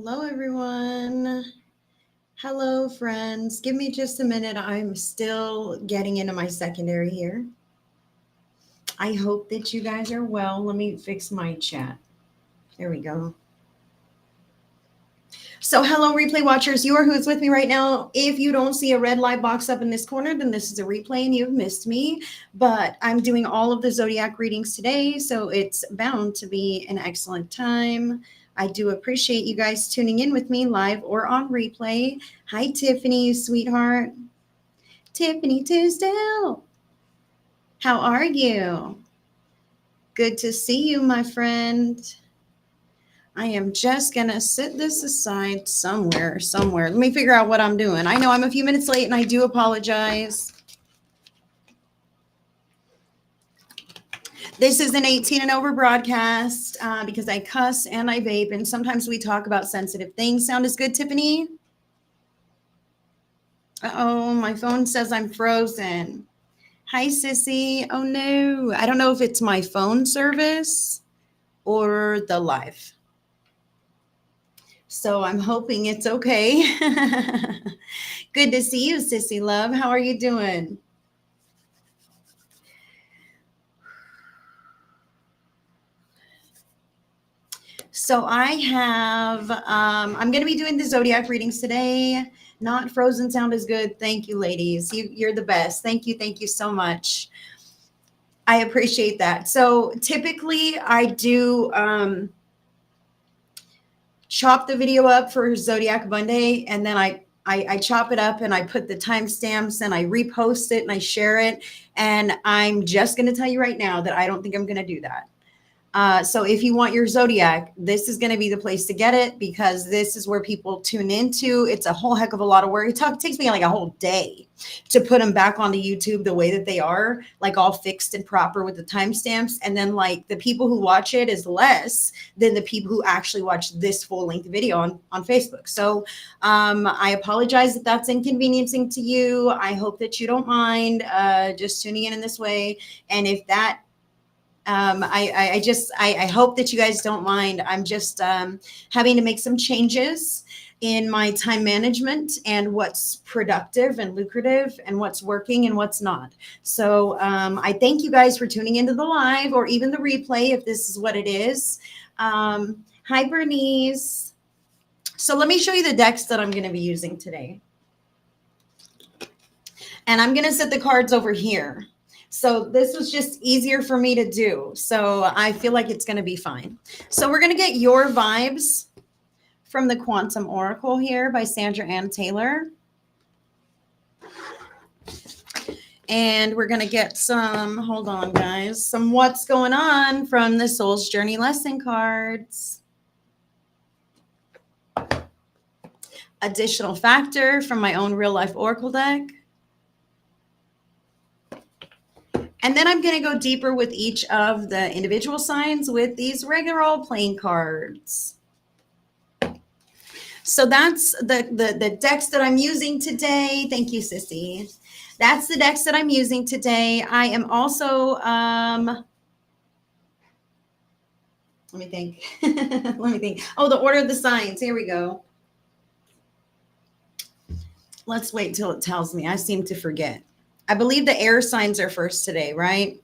Hello, everyone. Hello, friends. Give me just a minute. I'm still getting into my secondary here. I hope that you guys are well. Let me fix my chat. There we go. So, hello, replay watchers. You are who's with me right now. If you don't see a red light box up in this corner, then this is a replay and you've missed me. But I'm doing all of the Zodiac readings today, so it's bound to be an excellent time. I do appreciate you guys tuning in with me live or on replay. Hi, Tiffany, sweetheart. Tiffany Tisdale. How are you? Good to see you, my friend. I am just going to sit this aside somewhere. Let me figure out what I'm doing. I know I'm a few minutes late and I do apologize. This is an 18 and over broadcast because I cuss and I vape, and sometimes we talk about sensitive things. Sound is good, Tiffany? Uh-oh, my phone says I'm frozen. Hi, sissy. Oh, no. I don't know if it's my phone service or the live. So I'm hoping it's okay. Good to see you, sissy love. How are you doing? So I have, I'm going to be doing the Zodiac readings today. Not frozen sound is good. Thank you, ladies. You're the best. Thank you. Thank you so much. I appreciate that. So typically I do chop the video up for Zodiac Monday, and then I chop it up and I put the timestamps and I repost it and I share it. And I'm just going to tell you right now that I don't think I'm going to do that. So if you want your Zodiac, this is going to be the place to get it, because this is where people tune into. It's a whole heck of a lot of work. It takes me like a whole day to put them back onto YouTube the way that they are, like all fixed and proper with the timestamps. And then like the people who watch it is less than the people who actually watch this full length video on Facebook. So I apologize if that's inconveniencing to you. I hope that you don't mind just tuning in this way. And if that I hope that you guys don't mind. I'm just having to make some changes in my time management and what's productive and lucrative and what's working and what's not. So I thank you guys for tuning into the live or even the replay if this is what it is. Hi, Bernice. So let me show you the decks that I'm going to be using today. And I'm going to set the cards over here. So this was just easier for me to do. So I feel like it's going to be fine. So we're going to get your vibes from the Quantum Oracle here by Sandra Ann Taylor. And we're going to get some, hold on guys, some what's going on from the Soul's Journey lesson cards. Additional factor from my own real life Oracle deck. And then I'm going to go deeper with each of the individual signs with these regular old playing cards. So that's the decks that I'm using today. Thank you, sissy. That's the decks that I'm using today. I am also, let me think. Let me think. Oh, the order of the signs. Here we go. Let's wait till it tells me. I seem to forget. I believe the air signs are first today, right?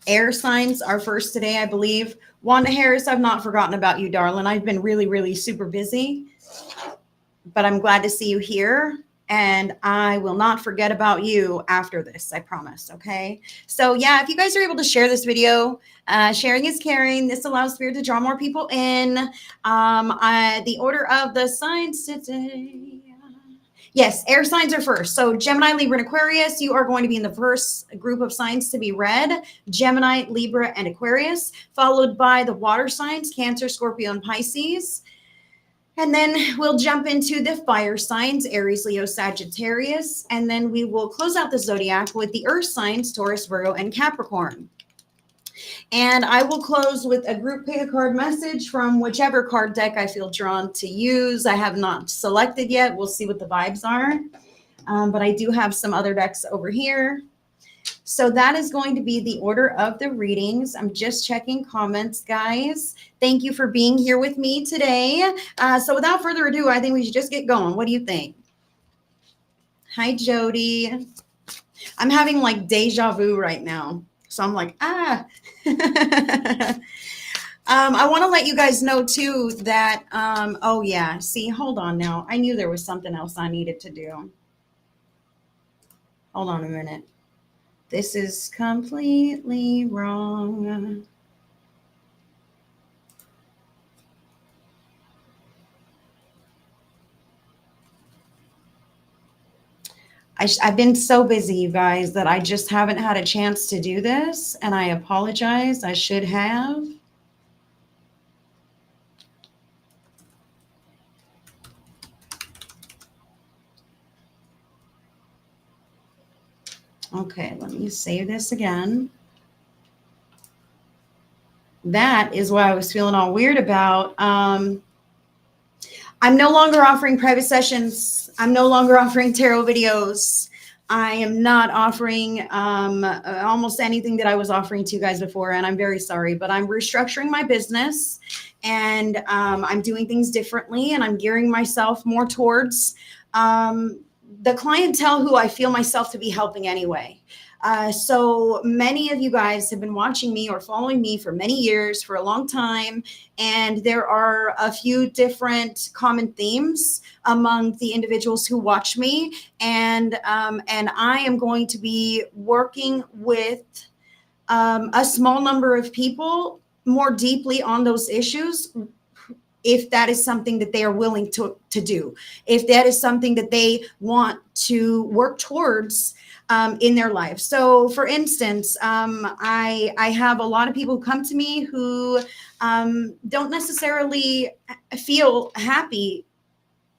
Air signs are first today, I believe. Wanda Harris, I've not forgotten about you, darling. I've been really, really super busy, but I'm glad to see you here. And I will not forget about you after this, I promise, okay? So yeah, if you guys are able to share this video, sharing is caring. This allows Spirit to draw more people in. The order of the signs today. Yes, air signs are first. So Gemini, Libra, and Aquarius, you are going to be in the first group of signs to be read. Gemini, Libra, and Aquarius, followed by the water signs, Cancer, Scorpio, and Pisces. And then we'll jump into the fire signs, Aries, Leo, Sagittarius. And then we will close out the zodiac with the earth signs, Taurus, Virgo, and Capricorn. And I will close with a group pick a card message from whichever card deck I feel drawn to use. I have not selected yet. We'll see what the vibes are. But I do have some other decks over here. So that is going to be the order of the readings. I'm just checking comments, guys. Thank you for being here with me today. So without further ado, I think we should just get going. What do you think? Hi, Jody. I'm having like deja vu right now. So I'm like, I want to let you guys know too that, oh yeah, see, hold on now. I knew there was something else I needed to do. Hold on a minute. This is completely wrong. I've been so busy, you guys, that I just haven't had a chance to do this, and I apologize. I should have. Okay, let me save this again. That is what I was feeling all weird about. I'm no longer offering private sessions. I'm no longer offering tarot videos. I am not offering almost anything that I was offering to you guys before, and I'm very sorry, but I'm restructuring my business, and I'm doing things differently, and I'm gearing myself more towards the clientele who I feel myself to be helping anyway. So many of you guys have been watching me or following me for many years, for a long time, and there are a few different common themes among the individuals who watch me, and I am going to be working with a small number of people more deeply on those issues, if that is something that they are willing to do, if that is something that they want to work towards in their life. So for instance, I have a lot of people who come to me who don't necessarily feel happy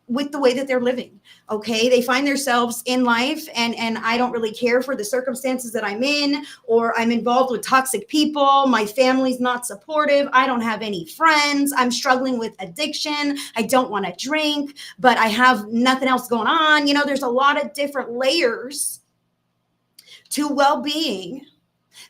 with the way that they're living. Okay. They find themselves in life and I don't really care for the circumstances that I'm in, or I'm involved with toxic people. My family's not supportive. I don't have any friends. I'm struggling with addiction. I don't want to drink, but I have nothing else going on. You know, there's a lot of different layers to well-being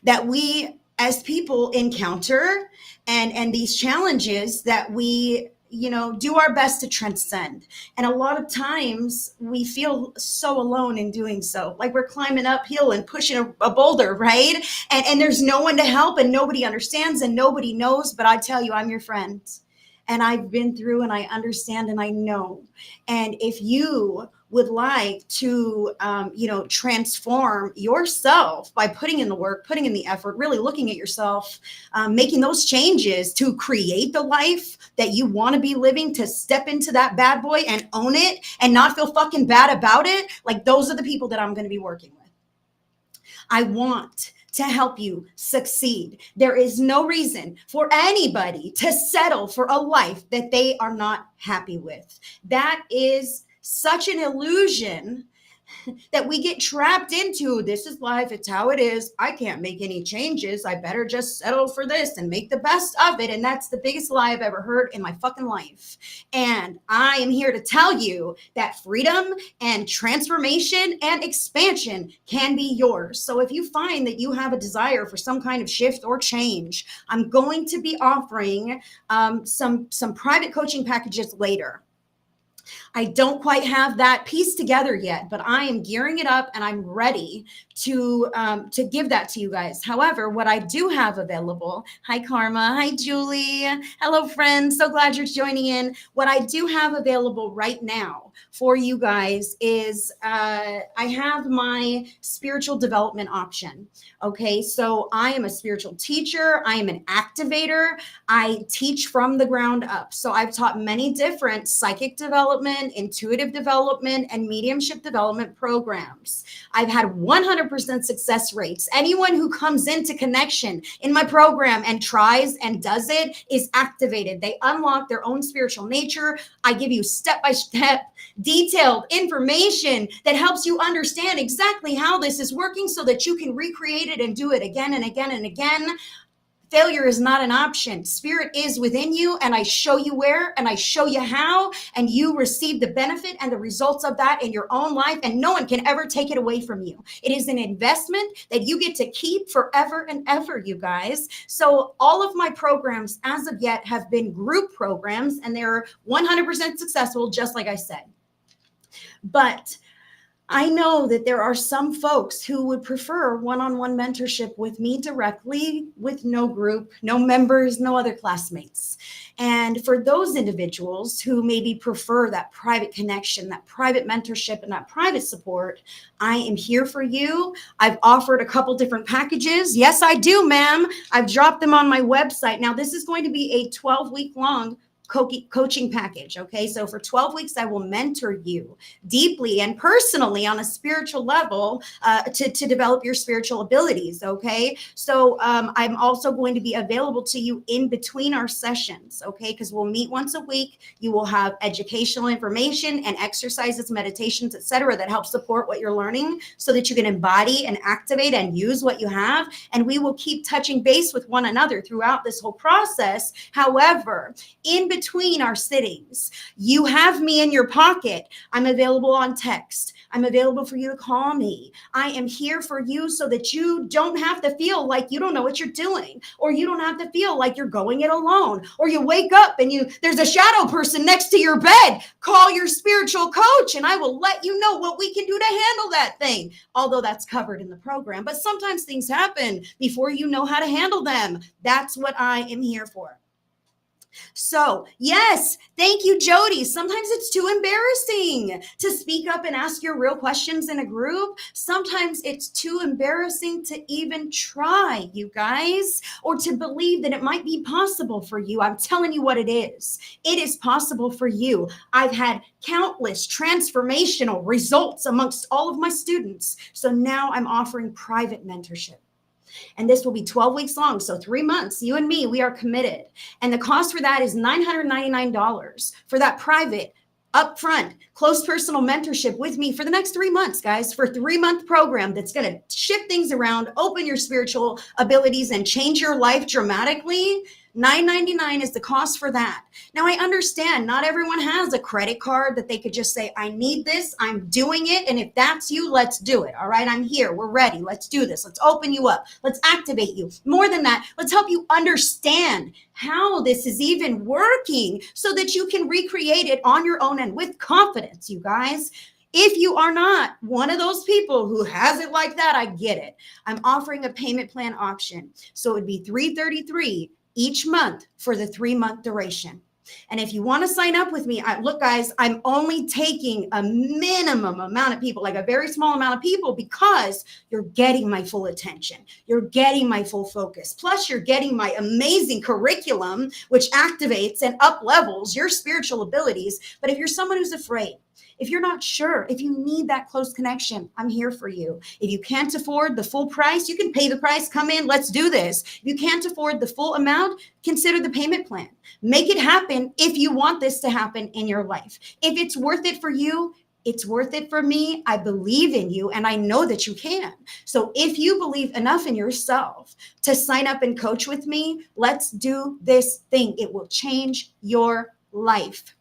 that we as people encounter, and these challenges that we, you know, do our best to transcend. And a lot of times we feel so alone in doing so, like we're climbing uphill and pushing a boulder, right? And there's no one to help, and nobody understands and nobody knows. But I tell you, I'm your friend, and I've been through, and I understand, and I know. And if you would like to, you know, transform yourself by putting in the work, putting in the effort, really looking at yourself, making those changes to create the life that you want to be living, to step into that bad boy and own it and not feel fucking bad about it, like those are the people that I'm going to be working with. I want to help you succeed. There is no reason for anybody to settle for a life that they are not happy with. That is such an illusion that we get trapped into. This is life. It's how it is. I can't make any changes. I better just settle for this and make the best of it. And that's the biggest lie I've ever heard in my fucking life. And I am here to tell you that freedom and transformation and expansion can be yours. So if you find that you have a desire for some kind of shift or change, I'm going to be offering some private coaching packages later. I don't quite have that piece together yet, but I am gearing it up and I'm ready to give that to you guys. However, what I do have available, hi Karma, hi Julie, hello friends, so glad you're joining in. What I do have available right now for you guys is I have my spiritual development option. Okay, so I am a spiritual teacher. I am an activator. I teach from the ground up. So I've taught many different psychic development, intuitive development, and mediumship development programs. I've had 100% success rates. Anyone who comes into connection in my program and tries and does it is activated. They unlock their own spiritual nature. I give you step-by-step detailed information that helps you understand exactly how this is working so that you can recreate it and do it again and again and again. Failure is not an option. Spirit is within you, and I show you where, and I show you how, and you receive the benefit and the results of that in your own life, and no one can ever take it away from you. It is an investment that you get to keep forever and ever, you guys. So all of my programs as of yet have been group programs, and they're 100% successful, just like I said. But I know that there are some folks who would prefer one-on-one mentorship with me directly, with no group, no members, no other classmates. And for those individuals who maybe prefer that private connection, that private mentorship, and that private support, I am here for you. I've offered a couple different packages. Yes, I do, ma'am. I've dropped them on my website. Now, this is going to be a 12-week long coaching package. Okay. So for 12 weeks, I will mentor you deeply and personally on a spiritual level to develop your spiritual abilities. Okay. So I'm also going to be available to you in between our sessions. Okay. Because we'll meet once a week. You will have educational information and exercises, meditations, etc., that help support what you're learning so that you can embody and activate and use what you have. And we will keep touching base with one another throughout this whole process. However, in between our sittings, you have me in your pocket. I'm available on text. I'm available for you to call me. I am here for you so that you don't have to feel like you don't know what you're doing, or you don't have to feel like you're going it alone, or you wake up and there's a shadow person next to your bed. Call your spiritual coach and I will let you know what we can do to handle that thing. Although that's covered in the program, but sometimes things happen before you know how to handle them. That's what I am here for. So yes, thank you, Jody. Sometimes it's too embarrassing to speak up and ask your real questions in a group. Sometimes it's too embarrassing to even try, you guys, or to believe that it might be possible for you. I'm telling you what it is. It is possible for you. I've had countless transformational results amongst all of my students. So now I'm offering private mentorship. And this will be 12 weeks long. So 3 months, you and me, we are committed. And the cost for that is $999 for that private, upfront, close personal mentorship with me for the next 3 months, guys, for a 3-month program that's going to shift things around, open your spiritual abilities, and change your life dramatically. $999 is the cost for that. Now, I understand not everyone has a credit card that they could just say, I need this, I'm doing it. And if that's you, let's do it. All right, I'm here. We're ready. Let's do this. Let's open you up. Let's activate you. More than that, let's help you understand how this is even working so that you can recreate it on your own and with confidence, you guys. If you are not one of those people who has it like that, I get it. I'm offering a payment plan option. So it would be $333 each month for the 3-month duration. And if you want to sign up with me, look, guys, I'm only taking a minimum amount of people, like a very small amount of people, because you're getting my full attention. You're getting my full focus. Plus, you're getting my amazing curriculum, which activates and up levels your spiritual abilities. But if you're someone who's afraid, if you're not sure, if you need that close connection, I'm here for you. If you can't afford the full price, you can pay the price, come in, let's do this. If you can't afford the full amount, consider the payment plan. Make it happen if you want this to happen in your life. If it's worth it for you, it's worth it for me. I believe in you and I know that you can. So if you believe enough in yourself to sign up and coach with me, let's do this thing. It will change your life.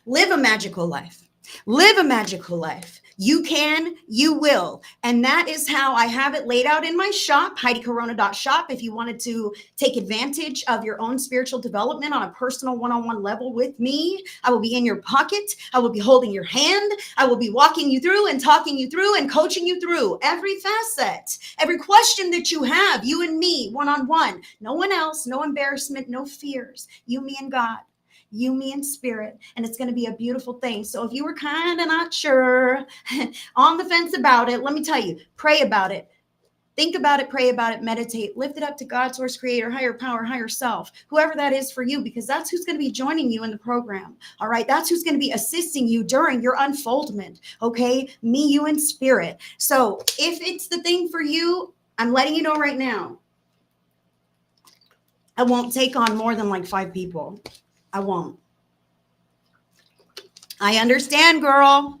Live a magical life. Live a magical life. You can, you will. And that is how I have it laid out in my shop, HeidiCorona.shop. If you wanted to take advantage of your own spiritual development on a personal one-on-one level with me, I will be in your pocket. I will be holding your hand. I will be walking you through and talking you through and coaching you through every facet, every question that you have, you and me, one-on-one. No one else, no embarrassment, no fears. You, me, and God. You, me, and spirit. And it's going to be a beautiful thing. So if you were kind of not sure, on the fence about it, let me tell you, pray about it. Think about it, pray about it, meditate, lift it up to God, source, creator, higher power, higher self, whoever that is for you, because that's who's going to be joining you in the program. All right. That's who's going to be assisting you during your unfoldment. Okay. Me, you, and spirit. So if it's the thing for you, I'm letting you know right now, I won't take on more than like 5 people. I won't. I understand, girl.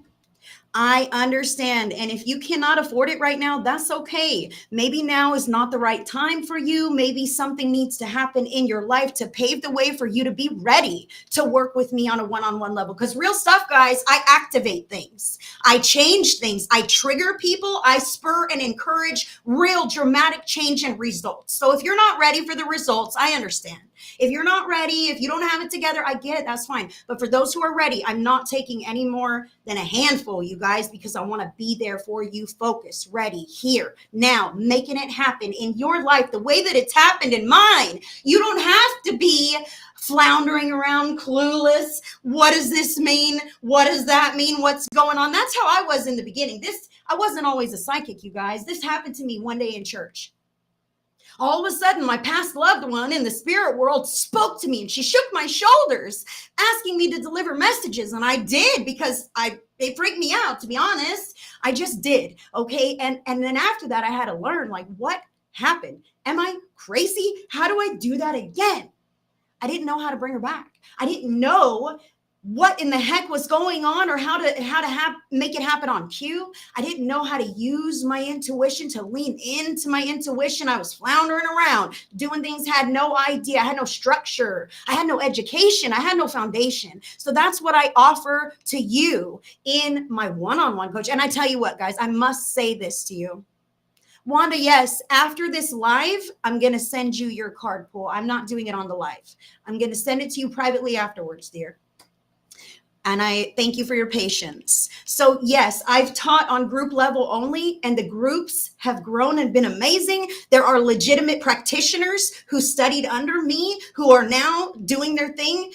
I understand. And if you cannot afford it right now, that's okay. Maybe now is not the right time for you. Maybe something needs to happen in your life to pave the way for you to be ready to work with me on a one-on-one level. Because real stuff, guys, I activate things. I change things. I trigger people. I spur and encourage real dramatic change and results. So if you're not ready for the results, I understand. If you're not ready, if you don't have it together, I get it. That's fine. But for those who are ready, I'm not taking any more than a handful, you guys, because I want to be there for you, focused, ready, here, now, making it happen in your life the way that it's happened in mine. You don't have to be floundering around clueless. What does this mean? What does that mean? What's going on? That's how I was in the beginning. I wasn't always a psychic, you guys. This happened to me one day in church. All of a sudden, my past loved one in the spirit world spoke to me, and she shook my shoulders, asking me to deliver messages. And I did, because it freaked me out, to be honest. I just did. Okay. And then after that, I had to learn, like, what happened? Am I crazy? How do I do that again? I didn't know how to bring her back. I didn't know what in the heck was going on, or how to make it happen on cue. I didn't know how to use my intuition, to lean into my intuition. I was floundering around doing things, had no idea. I had no structure. I had no education. I had no foundation. So that's what I offer to you in my one-on-one coach. And I tell you what, guys, I must say this to you. Wanda, yes, after this live, I'm going to send you your card pool. I'm not doing it on the live. I'm going to send it to you privately afterwards, dear. And I thank you for your patience. So yes, I've taught on group level only, and the groups have grown and been amazing. There are legitimate practitioners who studied under me, who are now doing their thing,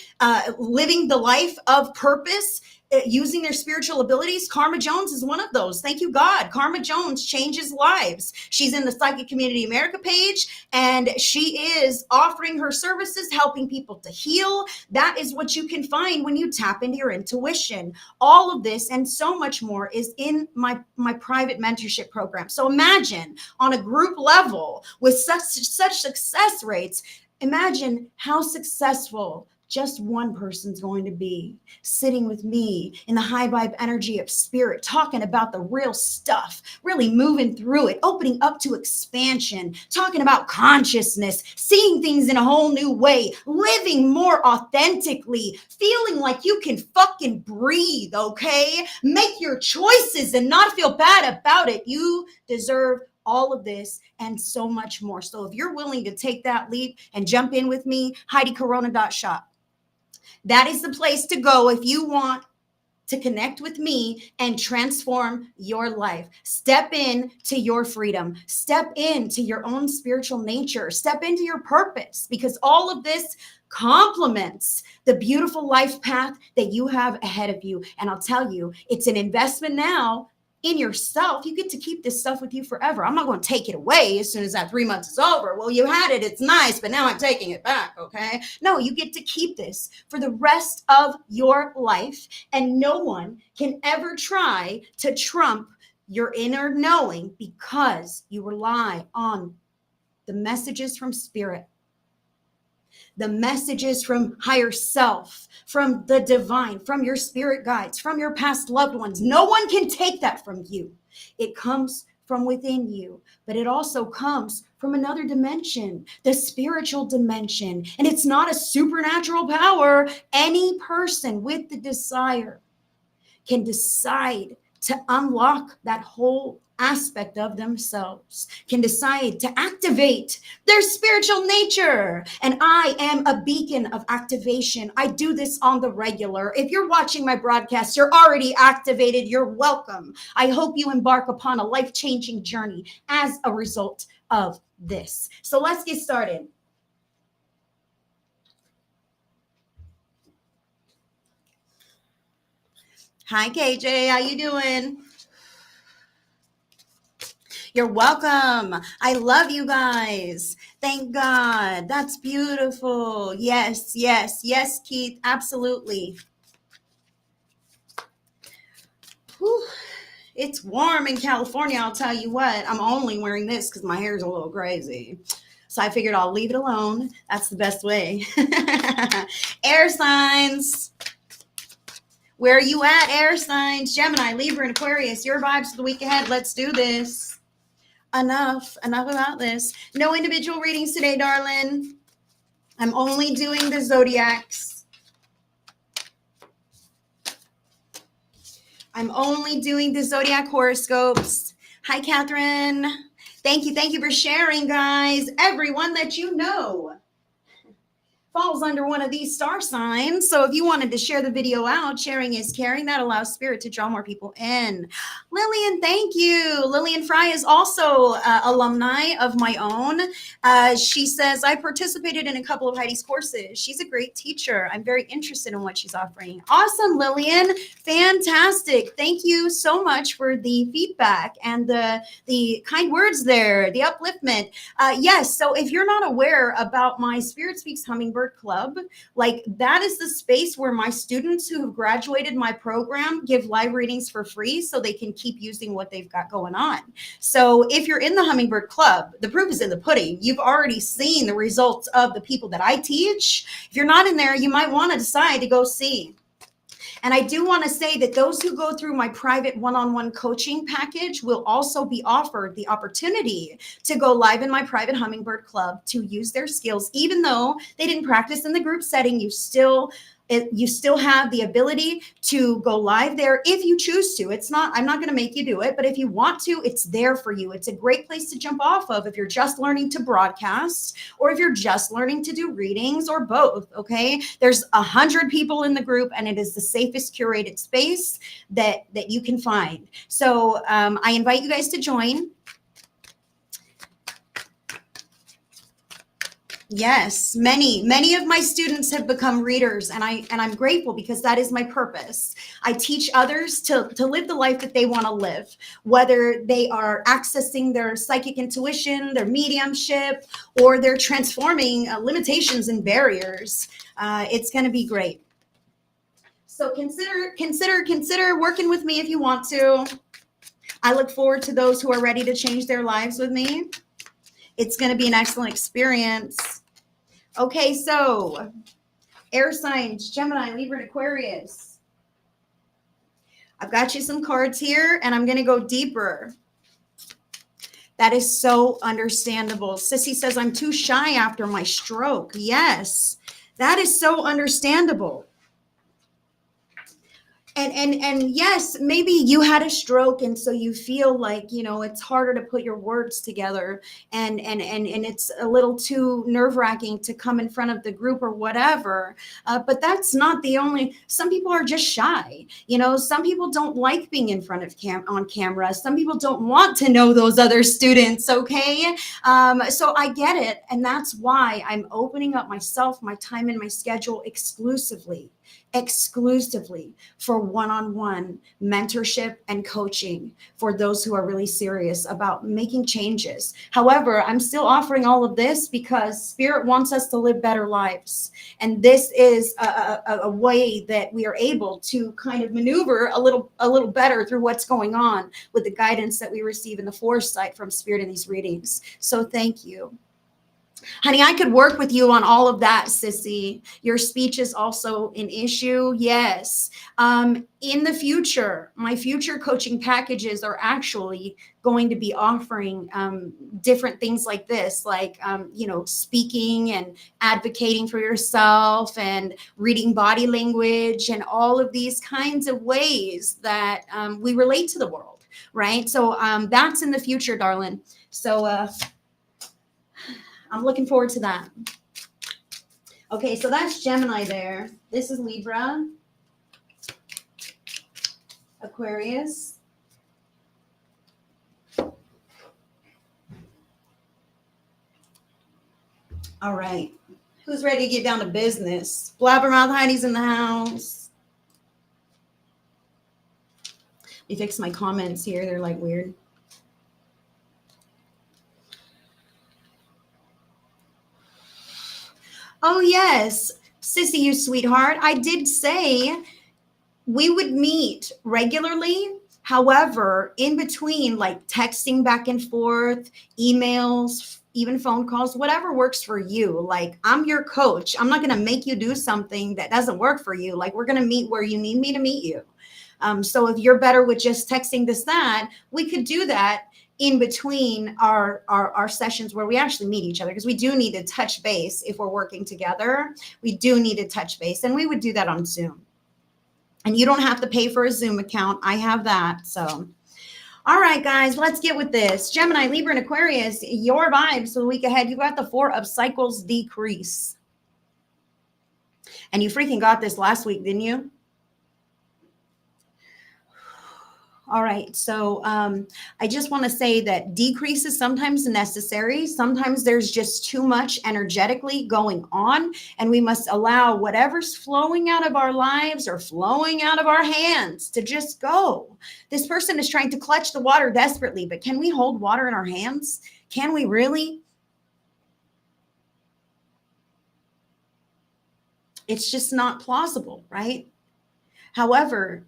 living the life of purpose, using their spiritual abilities. Karma Jones is one of those. Thank you, God. Karma Jones changes lives. She's in the Psychic Community America page, and she is offering her services, helping people to heal. That is what you can find when you tap into your intuition. All of this and so much more is in my private mentorship program. So imagine on a group level with such success rates, imagine how successful just one person's going to be, sitting with me in the high vibe energy of spirit, talking about the real stuff, really moving through it, opening up to expansion, talking about consciousness, seeing things in a whole new way, living more authentically, feeling like you can fucking breathe, okay? Make your choices and not feel bad about it. You deserve all of this and so much more. So if you're willing to take that leap and jump in with me, HeidiCorona.shop. That is the place to go if you want to connect with me and transform your life. Step into your freedom. Step into your own spiritual nature. Step into your purpose, because all of this complements the beautiful life path that you have ahead of you. And I'll tell you, it's an investment now in yourself. You get to keep this stuff with you forever. I'm not going to take it away as soon as that 3 months is over. Well, you had it. It's nice, but now I'm taking it back. Okay. No, you get to keep this for the rest of your life. And no one can ever try to trump your inner knowing, because you rely on the messages from spirit, the messages from higher self, from the divine, from your spirit guides, from your past loved ones. No one can take that from you. It comes from within you, but it also comes from another dimension, the spiritual dimension. And it's not a supernatural power. Any person with the desire can decide to unlock that whole aspect of themselves, can decide to activate their spiritual nature. And I am a beacon of activation. I do this on the regular. If you're watching my broadcast, you're already activated. You're welcome. I hope you embark upon a life-changing journey as a result of this. So let's get started. Hi, KJ. How you doing? You're welcome. I love you guys. Thank God. That's beautiful. Yes, yes, yes, Keith. Absolutely. Whew. It's warm in California. I'll tell you what. I'm only wearing this because my hair is a little crazy. So I figured I'll leave it alone. That's the best way. Air signs. Where are you at, air signs? Gemini, Libra, and Aquarius. Your vibes for the week ahead. Let's do this. Enough about this. No individual readings today, darling. I'm only doing the zodiacs. I'm only doing the zodiac horoscopes. Hi, Catherine. Thank you for sharing, guys. Everyone that you know falls under one of these star signs. So if you wanted to share the video out, sharing is caring. That allows spirit to draw more people in. Lillian, thank you. Lillian Fry is also alumni of my own. She says, I participated in a couple of Heidi's courses. She's a great teacher. I'm very interested in what she's offering. Awesome, Lillian. Fantastic. Thank you so much for the feedback and the kind words there, the upliftment. Yes, so if you're not aware about my Spirit Speaks Hummingbird Club, like that is the space where my students who have graduated my program give live readings for free so they can keep using what they've got going on. So if you're in the Hummingbird Club, the proof is in the pudding. You've already seen the results of the people that I teach. If you're not in there, you might want to decide to go see. And I do want to say that those who go through my private one-on-one coaching package will also be offered the opportunity to go live in my private Hummingbird Club to use their skills. Even though they didn't practice in the group setting, you still have the ability to go live there if you choose to. I'm not going to make you do it, but if you want to, it's there for you. It's a great place to jump off of if you're just learning to broadcast or if you're just learning to do readings or both. Okay. There's 100 people in the group and it is the safest curated space that you can find. So I invite you guys to join. Yes, many of my students have become readers, and I'm grateful because that is my purpose. I teach others to live the life that they want to live, whether they are accessing their psychic intuition, their mediumship, or they're transforming limitations and barriers. It's going to be great. So consider working with me if you want to. I look forward to those who are ready to change their lives with me. It's going to be an excellent experience. Okay, so air signs, Gemini, Libra, and Aquarius. I've got you some cards here, and I'm going to go deeper. That is so understandable. Sissy says, I'm too shy after my stroke. Yes, that is so understandable. And yes, maybe you had a stroke and so you feel like, it's harder to put your words together and it's a little too nerve-wracking to come in front of the group or whatever. But that's not the only, some people are just shy. Some people don't like being in front of on camera. Some people don't want to know those other students. Okay. So I get it. And that's why I'm opening up myself, my time and my schedule exclusively for one-on-one mentorship and coaching for those who are really serious about making changes. However, I'm still offering all of this because Spirit wants us to live better lives. And this is a way that we are able to kind of maneuver a little better through what's going on with the guidance that we receive in the foresight from Spirit in these readings. So thank you. Honey, I could work with you on all of that, Sissy. Your speech is also an issue. Yes. In the future, my future coaching packages are actually going to be offering different things like this, like, speaking and advocating for yourself and reading body language and all of these kinds of ways that we relate to the world, right? So that's in the future, darling. So, I'm looking forward to that. Okay, so that's Gemini there. This is Libra, Aquarius, all right. Who's ready to get down to business? Blabbermouth Heidi's in the house. Let me fix my comments here. They're like weird. Oh, yes. Sissy, you sweetheart. I did say we would meet regularly. However, in between, like texting back and forth, emails, even phone calls, whatever works for you. Like, I'm your coach. I'm not going to make you do something that doesn't work for you. Like, we're going to meet where you need me to meet you. So if you're better with just texting this, that, we could do that in between our sessions where we actually meet each other, because we do need to touch base. If we're working together, we do need to touch base, and we would do that on Zoom. And you don't have to pay for a Zoom account. I have that. So, all right, guys, let's get with this. Gemini, Libra, and Aquarius, your vibes for the week ahead. You got the 4 of Cycles decrease. And you freaking got this last week, didn't you? All right. So I just want to say that decrease is sometimes necessary. Sometimes there's just too much energetically going on, and we must allow whatever's flowing out of our lives or flowing out of our hands to just go. This person is trying to clutch the water desperately, but can we hold water in our hands? Can we really? It's just not plausible, right? However,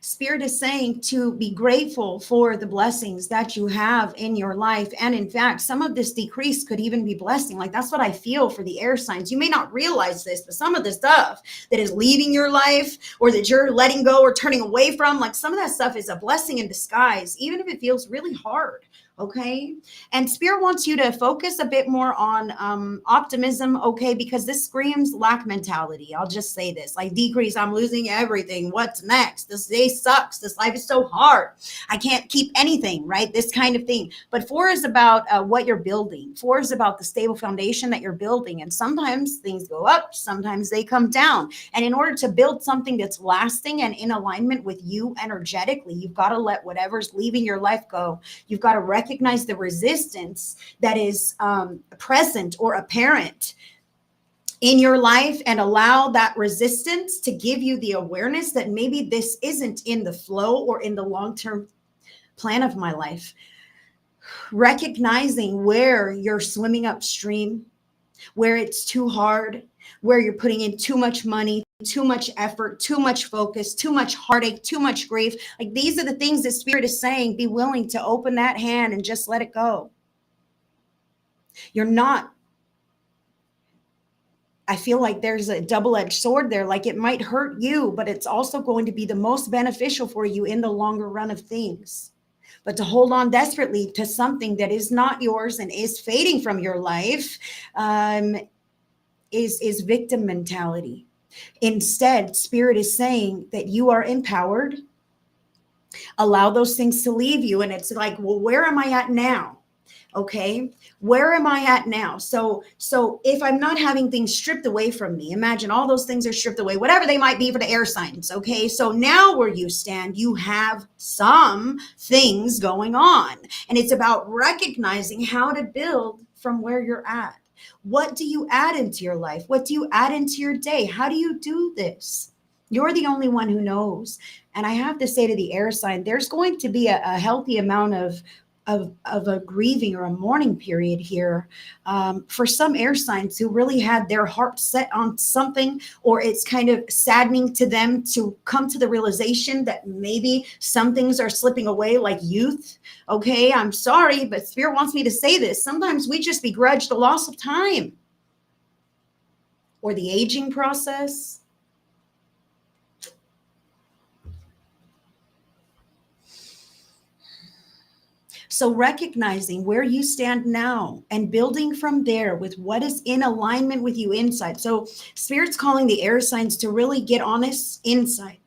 Spirit is saying to be grateful for the blessings that you have in your life. And in fact, some of this decrease could even be blessing. Like, that's what I feel for the air signs. You may not realize this, but some of the stuff that is leaving your life, or that you're letting go or turning away from, like, some of that stuff is a blessing in disguise, even if it feels really hard. Okay. And Spirit wants you to focus a bit more on optimism. Okay. Because this screams lack mentality. I'll just say this, like, decrease. I'm losing everything. What's next? This day sucks. This life is so hard. I can't keep anything, right? This kind of thing. But 4 is about what you're building. 4 is about the stable foundation that you're building. And sometimes things go up, sometimes they come down. And in order to build something that's lasting and in alignment with you energetically, you've got to let whatever's leaving your life go. You've got to recognize the resistance that is present or apparent in your life, and allow that resistance to give you the awareness that maybe this isn't in the flow or in the long-term plan of my life. Recognizing where you're swimming upstream, where it's too hard, where you're putting in too much money, too much effort, too much focus, too much heartache, too much grief. Like, these are the things that Spirit is saying, be willing to open that hand and just let it go. You're not, I feel like there's a double-edged sword there. Like, it might hurt you, but it's also going to be the most beneficial for you in the longer run of things. But to hold on desperately to something that is not yours and is fading from your life is victim mentality. Instead, Spirit is saying that you are empowered. Allow those things to leave you. And it's like, well, where am I at now? Okay, where am I at now? So if I'm not having things stripped away from me, imagine all those things are stripped away, whatever they might be for the air signs. Okay, so now where you stand, you have some things going on, and it's about recognizing how to build from where you're at. What do you add into your life? What do you add into your day? How do you do this? You're the only one who knows. And I have to say to the air sign, there's going to be a healthy amount of a grieving or a mourning period here for some air signs who really had their heart set on something, or it's kind of saddening to them to come to the realization that maybe some things are slipping away, like youth. Okay, I'm sorry, but Spirit wants me to say this. Sometimes we just begrudge the loss of time or the aging process. So recognizing where you stand now and building from there with what is in alignment with you inside. So Spirit's calling the air signs to really get honest inside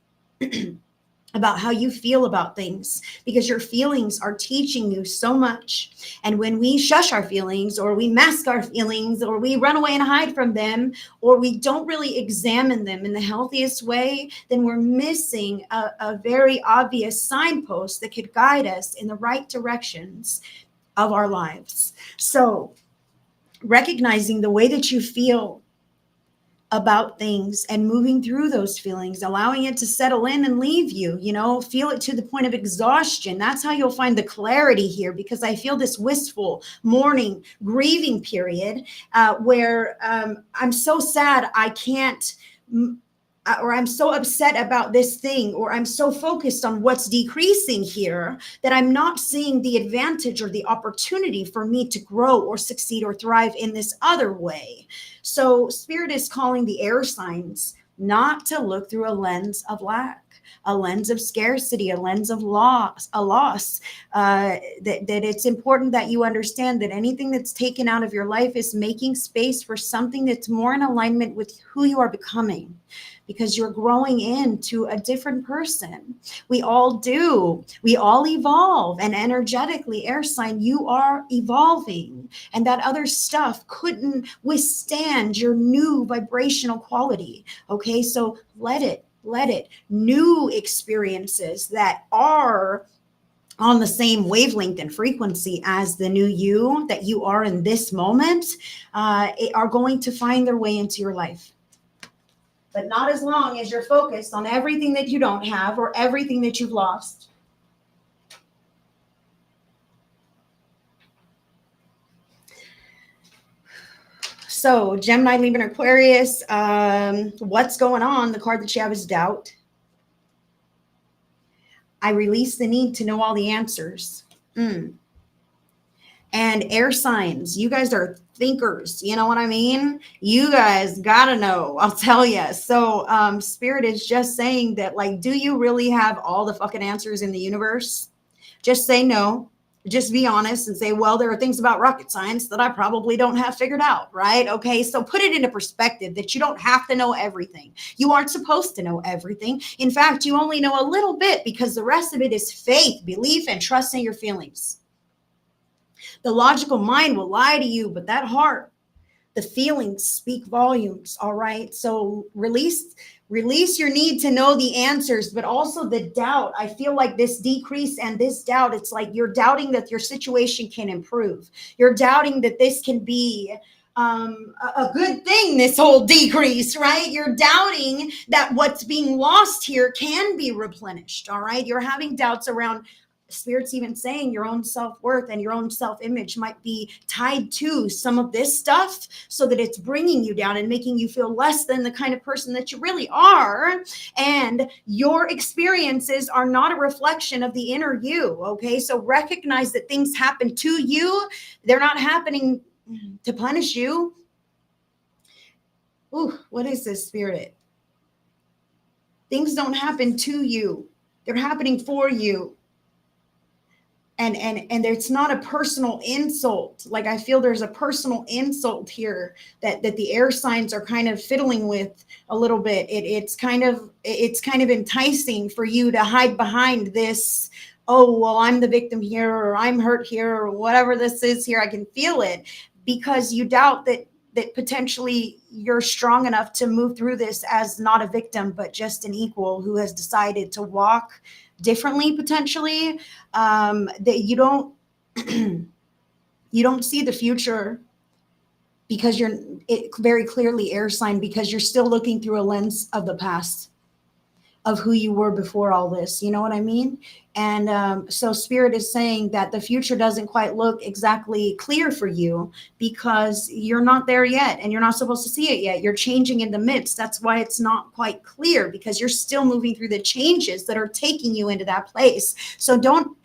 about how you feel about things, because your feelings are teaching you so much. And when we shush our feelings, or we mask our feelings, or we run away and hide from them, or we don't really examine them in the healthiest way, then we're missing a very obvious signpost that could guide us in the right directions of our lives. So recognizing the way that you feel about things and moving through those feelings, allowing it to settle in and leave you, feel it to the point of exhaustion. That's how you'll find the clarity here, because I feel this wistful, mourning, grieving period where I'm so sad I can't or I'm so upset about this thing, or I'm so focused on what's decreasing here that I'm not seeing the advantage or the opportunity for me to grow or succeed or thrive in this other way. So Spirit is calling the air signs not to look through a lens of lack, a lens of scarcity, a lens of loss, that it's important that you understand that anything that's taken out of your life is making space for something that's more in alignment with who you are becoming, because you're growing into a different person. We all do. We all evolve. And energetically, air sign, you are evolving. And that other stuff couldn't withstand your new vibrational quality. Okay, so let it. New experiences that are on the same wavelength and frequency as the new you that you are in this moment are going to find their way into your life. But not as long as you're focused on everything that you don't have or everything that you've lost. So Gemini, Libra, and Aquarius, what's going on? The card that you have is doubt. I release the need to know all the answers. And air signs, you guys are thinkers. You know what I mean? You guys gotta know. I'll tell you. So Spirit is just saying that, like, do you really have all the fucking answers in the universe? Just say no. Just be honest and say, well, there are things about rocket science that I probably don't have figured out, right? Okay, so put it into perspective that you don't have to know everything. You aren't supposed to know everything. In fact, you only know a little bit, because the rest of it is faith, belief, and trust in your feelings. The logical mind will lie to you, but that heart, the feelings speak volumes. All right. So release your need to know the answers, but also the doubt. I feel like this decrease and this doubt, it's like you're doubting that your situation can improve. You're doubting that this can be a good thing, this whole decrease, right? You're doubting that what's being lost here can be replenished. All right. You're having doubts around, Spirit's even saying, your own self-worth and your own self-image might be tied to some of this stuff, so that it's bringing you down and making you feel less than the kind of person that you really are. And your experiences are not a reflection of the inner you. Okay, so recognize that things happen to you. They're not happening to punish you. Ooh, what is this, Spirit? Things don't happen to you. They're happening for you. And it's not a personal insult. Like, I feel there's a personal insult here that the air signs are kind of fiddling with a little bit. It's kind of enticing for you to hide behind this, oh, well, I'm the victim here, or I'm hurt here, or whatever this is here. I can feel it, because you doubt that potentially you're strong enough to move through this as not a victim, but just an equal who has decided to walk differently, potentially, that you don't see the future, because you're very clearly air sign, because you're still looking through a lens of the past, of who you were before all this. You know what I mean? And so Spirit is saying that the future doesn't quite look exactly clear for you, because you're not there yet, and you're not supposed to see it yet. You're changing in the midst. That's why it's not quite clear, because you're still moving through the changes that are taking you into that place. So don't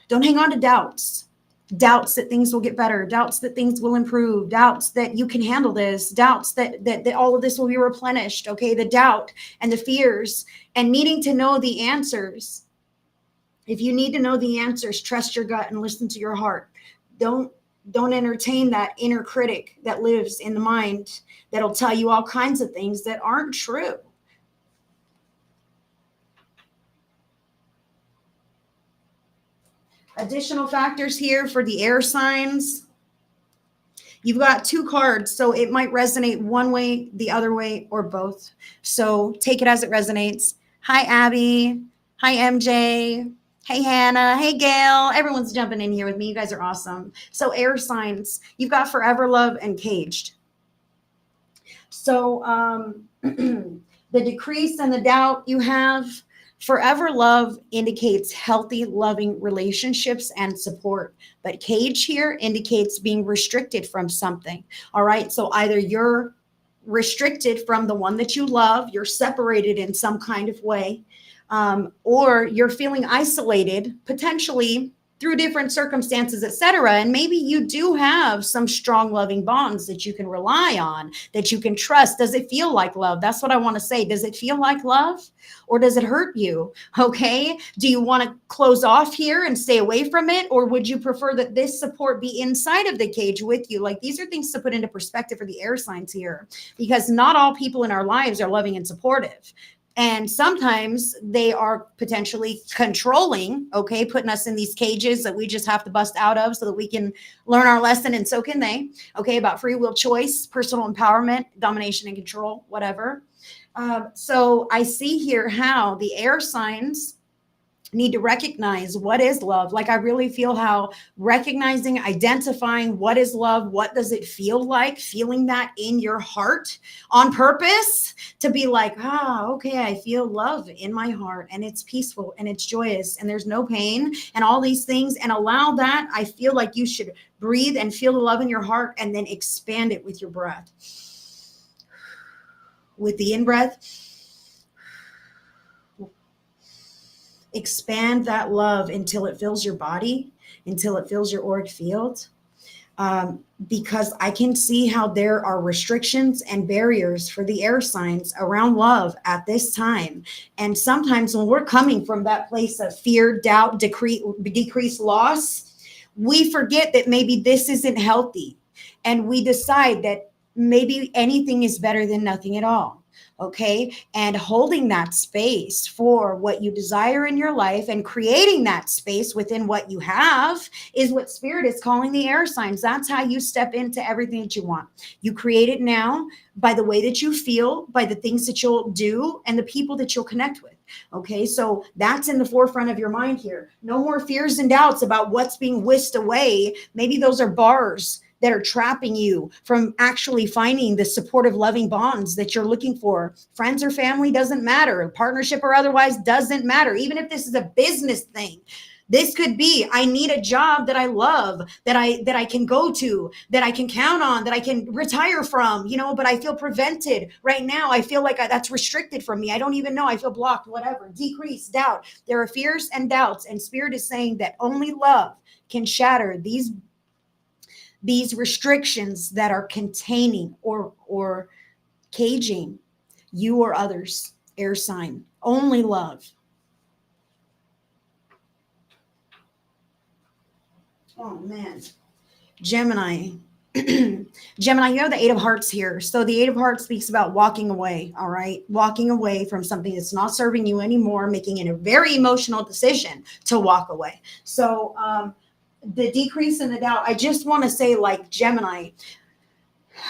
hang on to doubts that things will get better, doubts that things will improve, doubts that you can handle this, doubts that all of this will be replenished. Okay, the doubt and the fears and needing to know the answers. If you need to know the answers, trust your gut and listen to your heart. Don't entertain that inner critic that lives in the mind that'll tell you all kinds of things that aren't true. Additional factors here for the air signs. You've got two cards, so it might resonate one way, the other way, or both. So take it as it resonates. Hi, Abby. Hi, MJ. Hey, Hannah. Hey, Gail. Everyone's jumping in here with me. You guys are awesome. So air signs, you've got forever love and caged. So the decrease and the doubt you have, forever love indicates healthy, loving relationships and support. But cage here indicates being restricted from something. All right. So either you're restricted from the one that you love. You're separated in some kind of way, or you're feeling isolated, potentially through different circumstances, etc. And maybe you do have some strong loving bonds that you can rely on, that you can trust. Does it feel like love? That's what I want to say. Does it feel like love, or does it hurt you? Okay. Do you want to close off here and stay away from it? Or would you prefer that this support be inside of the cage with you? Like, these are things to put into perspective for the air signs here, because not all people in our lives are loving and supportive. And sometimes they are potentially controlling, okay, putting us in these cages that we just have to bust out of so that we can learn our lesson, and so can they, okay, about free will choice, personal empowerment, domination and control, whatever. So I see here how the air signs need to recognize what is love. Like, I really feel how recognizing, identifying what is love, what does it feel like, feeling that in your heart on purpose to be like, okay, I feel love in my heart, and it's peaceful and it's joyous and there's no pain and all these things, and allow that. I feel like you should breathe and feel the love in your heart and then expand it with your breath. With the in-breath, expand that love until it fills your body, until it fills your auric field. Because I can see how there are restrictions and barriers for the air signs around love at this time. And sometimes when we're coming from that place of fear, doubt, decreased loss, we forget that maybe this isn't healthy. And we decide that maybe anything is better than nothing at all. Okay. And holding that space for what you desire in your life and creating that space within what you have is what Spirit is calling the air signs. That's how you step into everything that you want. You create it now by the way that you feel, by the things that you'll do, and the people that you'll connect with. Okay. So that's in the forefront of your mind here. No more fears and doubts about what's being whisked away. Maybe those are bars that are trapping you from actually finding the supportive, loving bonds that you're looking for. Friends or family, doesn't matter. Partnership or otherwise, doesn't matter. Even if this is a business thing, this could be, I need a job that I love, that I can go to, that I can count on, that I can retire from, but I feel prevented right now. I feel like that's restricted from me. I don't even know. I feel blocked, whatever. Decrease, doubt. There are fears and doubts, and Spirit is saying that only love can shatter these restrictions that are containing or caging you or others. Air sign, only love. Oh man, Gemini. Gemini, you have the 8 of Hearts here. So the 8 of Hearts speaks about walking away. All right. Walking away from something that's not serving you anymore, making it a very emotional decision to walk away. So, the decrease in the doubt, I just want to say, like Gemini,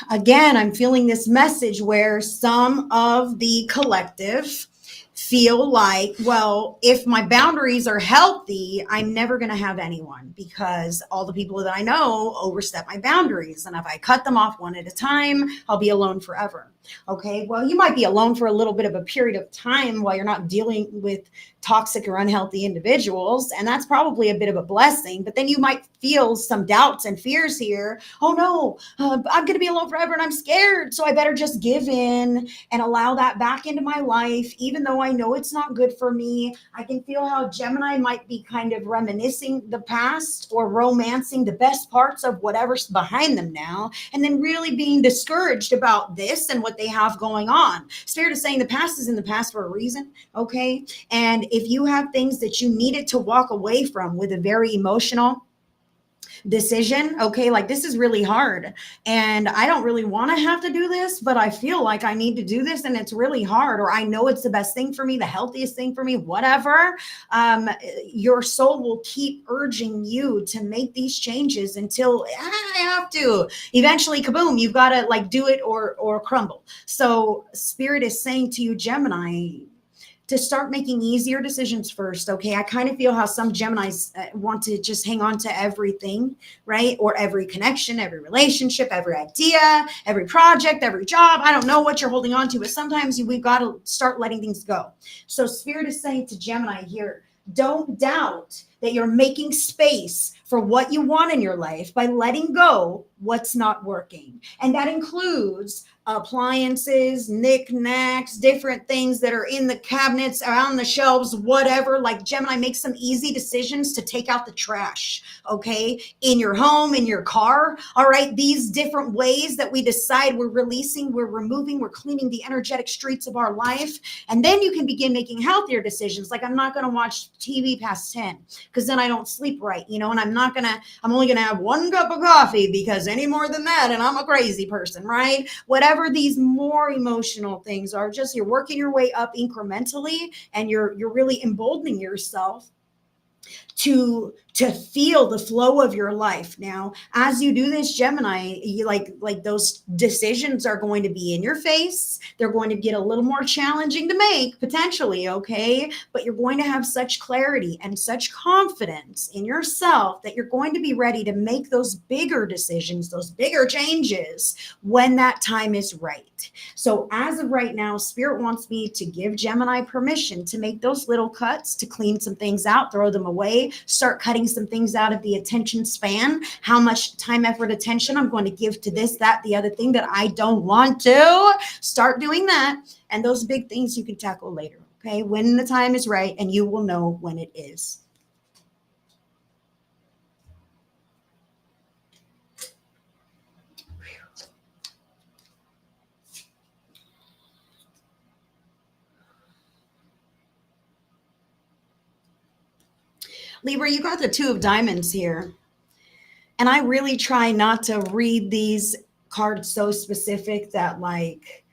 again, I'm feeling this message where some of the collective feel like, well, if my boundaries are healthy, I'm never going to have anyone, because all the people that I know overstep my boundaries. And if I cut them off one at a time, I'll be alone forever. Okay, well, you might be alone for a little bit of a period of time while you're not dealing with toxic or unhealthy individuals. And that's probably a bit of a blessing. But then you might feel some doubts and fears here. Oh no, I'm going to be alone forever and I'm scared. So I better just give in and allow that back into my life, even though I know it's not good for me. I can feel how Gemini might be kind of reminiscing the past or romancing the best parts of whatever's behind them now, and then really being discouraged about this and what they have going on. Spirit is saying the past is in the past for a reason. Okay. And if you have things that you needed to walk away from with a very emotional decision, okay, like this is really hard and I don't really want to have to do this, but I feel like I need to do this and it's really hard, or I know it's the best thing for me, the healthiest thing for me, whatever. Your soul will keep urging you to make these changes until I have to. Eventually, kaboom, you've got to like do it or crumble. So Spirit is saying to you, Gemini, to start making easier decisions first. Okay. I kind of feel how some Geminis want to just hang on to everything, right? Or every connection, every relationship, every idea, every project, every job. I don't know what you're holding on to, but sometimes we've got to start letting things go. So Spirit is saying to Gemini here, don't doubt that you're making space for for what you want in your life by letting go what's not working. And that includes appliances, knickknacks, different things that are in the cabinets, around the shelves, whatever. Like Gemini, make some easy decisions to take out the trash, okay? In your home, in your car, all right? These different ways that we decide we're releasing, we're removing, we're cleaning the energetic streets of our life. And then you can begin making healthier decisions. Like, I'm not going to watch TV past 10 because then I don't sleep right, you know, and I'm only going to have 1 cup of coffee because any more than that, and I'm a crazy person, right? Whatever these more emotional things are, just you're working your way up incrementally, and you're really emboldening yourself to feel the flow of your life. Now, as you do this, Gemini, you like those decisions are going to be in your face. They're going to get a little more challenging to make potentially, okay? But you're going to have such clarity and such confidence in yourself that you're going to be ready to make those bigger decisions, those bigger changes when that time is right. So as of right now, Spirit wants me to give Gemini permission to make those little cuts, to clean some things out, throw them away, start cutting some things out of the attention span. How much time, effort, attention I'm going to give to this, that, the other thing that I don't want to. Start doing that. And those big things you can tackle later, okay? When the time is right, and you will know when it is. Libra, you got the 2 of diamonds here. And I really try not to read these cards so specific that, like,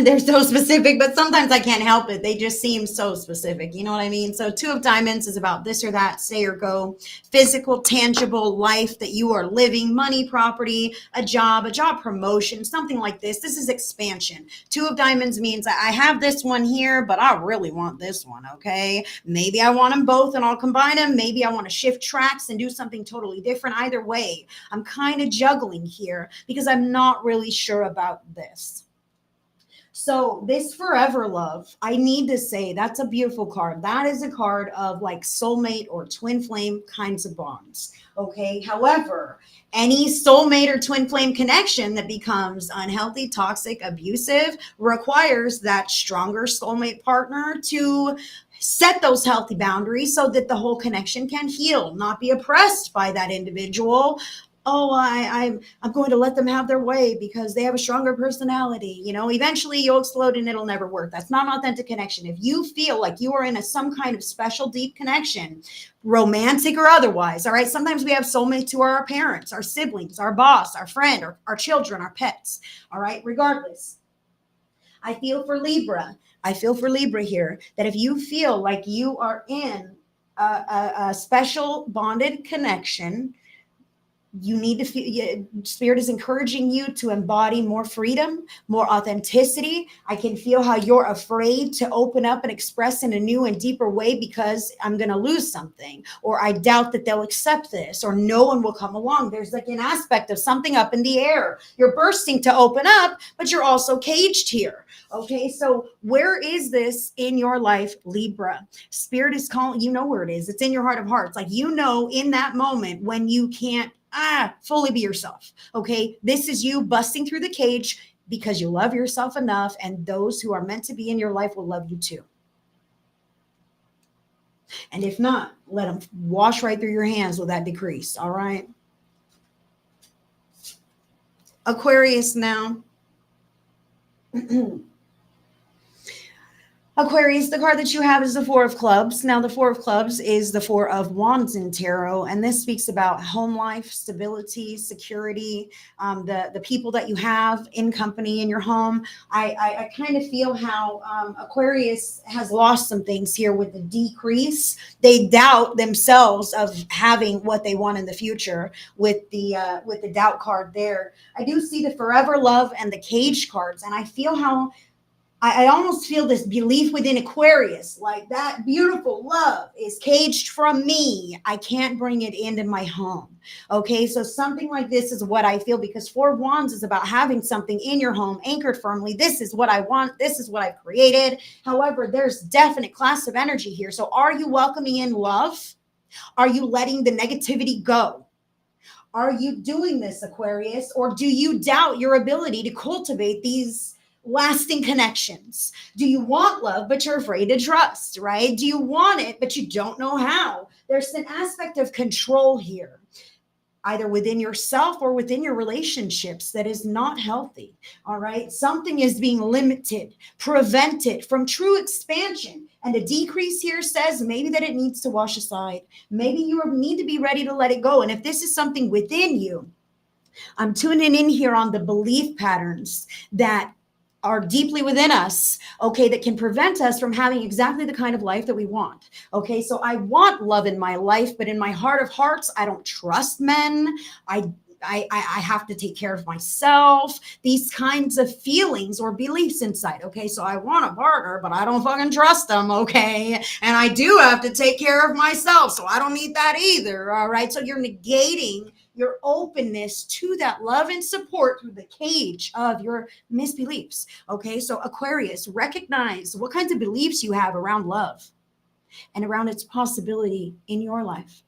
they're so specific, but sometimes I can't help it. They just seem so specific. You know what I mean? So 2 of diamonds is about this or that, stay or go, physical, tangible life that you are living, money, property, a job promotion, something like this. This is expansion. 2 of diamonds means I have this one here, but I really want this one, okay? Maybe I want them both and I'll combine them. Maybe I want to shift tracks and do something totally different. Either way, I'm kind of juggling here because I'm not really sure about this. So this forever love, I need to say, that's a beautiful card. That is a card of like soulmate or twin flame kinds of bonds. Okay. However, any soulmate or twin flame connection that becomes unhealthy, toxic, abusive requires that stronger soulmate partner to set those healthy boundaries so that the whole connection can heal, not be oppressed by that individual. Oh, I'm going to let them have their way because they have a stronger personality. You know, eventually you'll explode and it'll never work. That's not an authentic connection. If you feel like you are in some kind of special, deep connection, romantic or otherwise, all right, sometimes we have soulmates who are our parents, our siblings, our boss, our friend, or our children, our pets, all right, regardless. I feel for Libra here that if you feel like you are in a special bonded connection, you need to feel, Spirit is encouraging you to embody more freedom, more authenticity. I can feel how you're afraid to open up and express in a new and deeper way because I'm going to lose something, or I doubt that they'll accept this, or no one will come along. There's like an aspect of something up in the air. You're bursting to open up, but you're also caged here. Okay, so where is this in your life, Libra? Spirit is calling, you know where it is. It's in your heart of hearts. Like, you know, in that moment when you can't fully be yourself. Okay. This is you busting through the cage because you love yourself enough, and those who are meant to be in your life will love you too. And if not, let them wash right through your hands with that decrease. All right. Aquarius now. Aquarius, the card that you have is the 4 of clubs. Now, the 4 of clubs is the 4 of wands in tarot, and this speaks about home life, stability, security, the people that you have in company in your home. I kind of feel how Aquarius has lost some things here with the decrease. They doubt themselves of having what they want in the future with the doubt card there. I do see the forever love and the cage cards, and I feel how I almost feel this belief within Aquarius, like that beautiful love is caged from me. I can't bring it into my home. Okay, so something like this is what I feel, because 4 of wands is about having something in your home anchored firmly. This is what I want. This is what I've created. However, there's definite class of energy here. So are you welcoming in love? Are you letting the negativity go? Are you doing this, Aquarius? Or do you doubt your ability to cultivate these lasting connections? Do you want love, but you're afraid to trust, right? Do you want it, but you don't know how? There's an aspect of control here, either within yourself or within your relationships, that is not healthy. All right. Something is being limited, prevented from true expansion. And a decrease here says maybe that it needs to wash aside. Maybe you need to be ready to let it go. And if this is something within you, I'm tuning in here on the belief patterns that are deeply within us, okay, that can prevent us from having exactly the kind of life that we want. Okay, so I want love in my life, but in my heart of hearts, I don't trust men. I have to take care of myself. These kinds of feelings or beliefs inside. Okay, so I want a partner, but I don't fucking trust them. Okay, and I do have to take care of myself, so I don't need that either. All right, so you're negating your openness to that love and support through the cage of your misbeliefs. Okay, so Aquarius, recognize what kinds of beliefs you have around love and around its possibility in your life.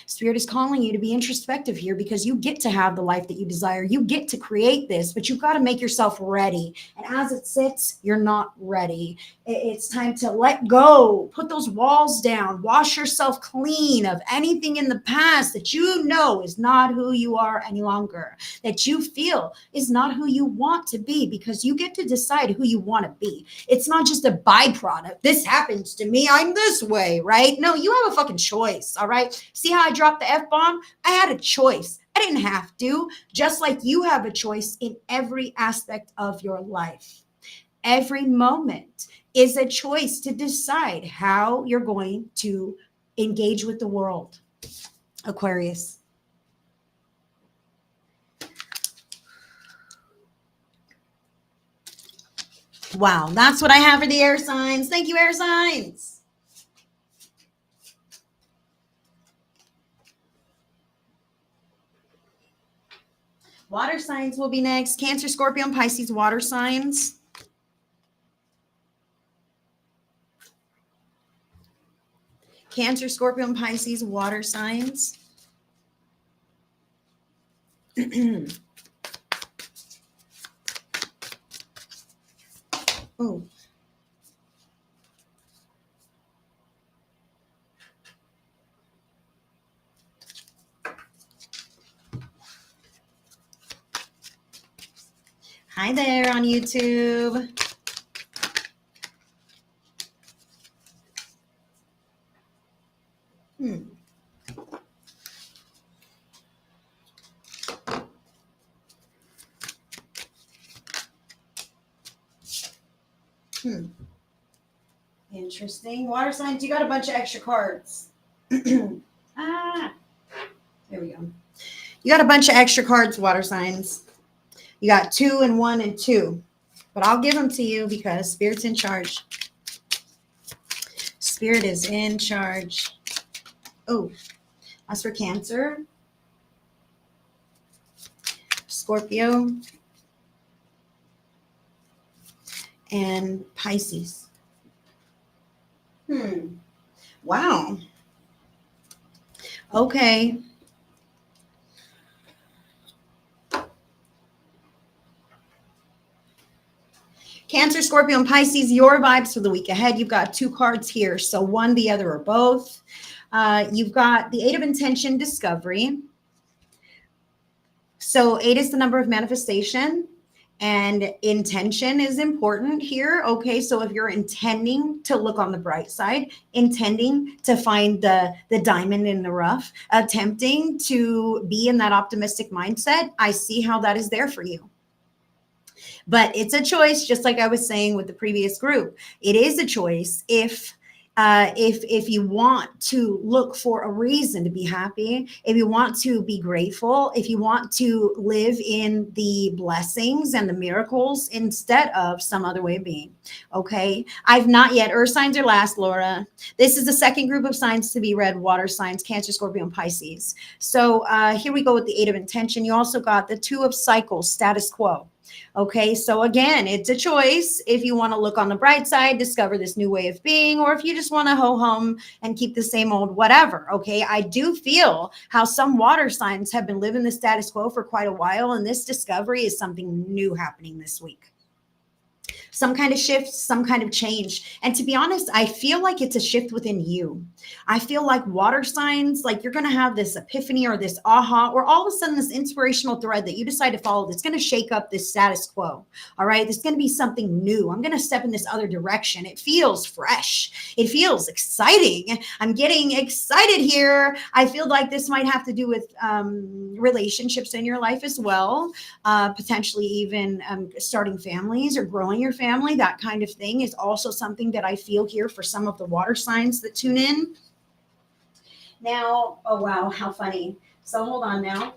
Spirit is calling you to be introspective here, because you get to have the life that you desire. You get to create this, but you've got to make yourself ready. And as it sits, you're not ready. It's time to let go, put those walls down, wash yourself clean of anything in the past that you know is not who you are any longer, that you feel is not who you want to be, because you get to decide who you want to be. It's not just a byproduct. This happens to me, I'm this way, right? No, you have a fucking choice, all right? See how I dropped the F-bomb? I had a choice. I didn't have to, just like you have a choice in every aspect of your life. Every moment is a choice to decide how you're going to engage with the world. Aquarius. Wow, that's what I have for the air signs. Thank you, air signs. Water signs will be next. Cancer, Scorpio, and Pisces, water signs. Cancer, Scorpio, and Pisces, water signs. Oh. Hi there on YouTube. Interesting. Water signs, you got a bunch of extra cards. There we go. You got a bunch of extra cards, water signs. You got 2 and 1 and 2. But I'll give them to you because Spirit's in charge. Spirit is in charge. Oh, that's for Cancer, Scorpio, and Pisces. Wow. Okay. Cancer, Scorpio, and Pisces, your vibes for the week ahead. You've got 2 cards here. So one, the other, or both. You've got the 8 of Intention, Discovery. So 8 is the number of manifestation, and intention is important here. Okay, so if you're intending to look on the bright side, intending to find the diamond in the rough, attempting to be in that optimistic mindset, I see how that is there for you. But it's a choice, just like I was saying with the previous group. It is a choice if you want to look for a reason to be happy, if you want to be grateful, if you want to live in the blessings and the miracles instead of some other way of being. Okay. I've not yet. Earth signs are last, Laura. This is the second group of signs to be read. Water signs, Cancer, Scorpio, and Pisces. So here we go with the 8 of Intention. You also got the 2 of Cycles, status quo. Okay, so again, it's a choice if you want to look on the bright side, discover this new way of being, or if you just want to ho hum and keep the same old whatever. Okay, I do feel how some water signs have been living the status quo for quite a while, and this discovery is something new happening this week. Some kind of shift, some kind of change. And to be honest, I feel like it's a shift within you. I feel like water signs, like you're going to have this epiphany or this aha, or all of a sudden this inspirational thread that you decide to follow that's going to shake up this status quo. All right. There's going to be something new. I'm going to step in this other direction. It feels fresh. It feels exciting. I'm getting excited here. I feel like this might have to do with relationships in your life as well, potentially even starting families or growing your family. That kind of thing is also something that I feel here for some of the water signs that tune in. Now, oh wow, how funny. So hold on now.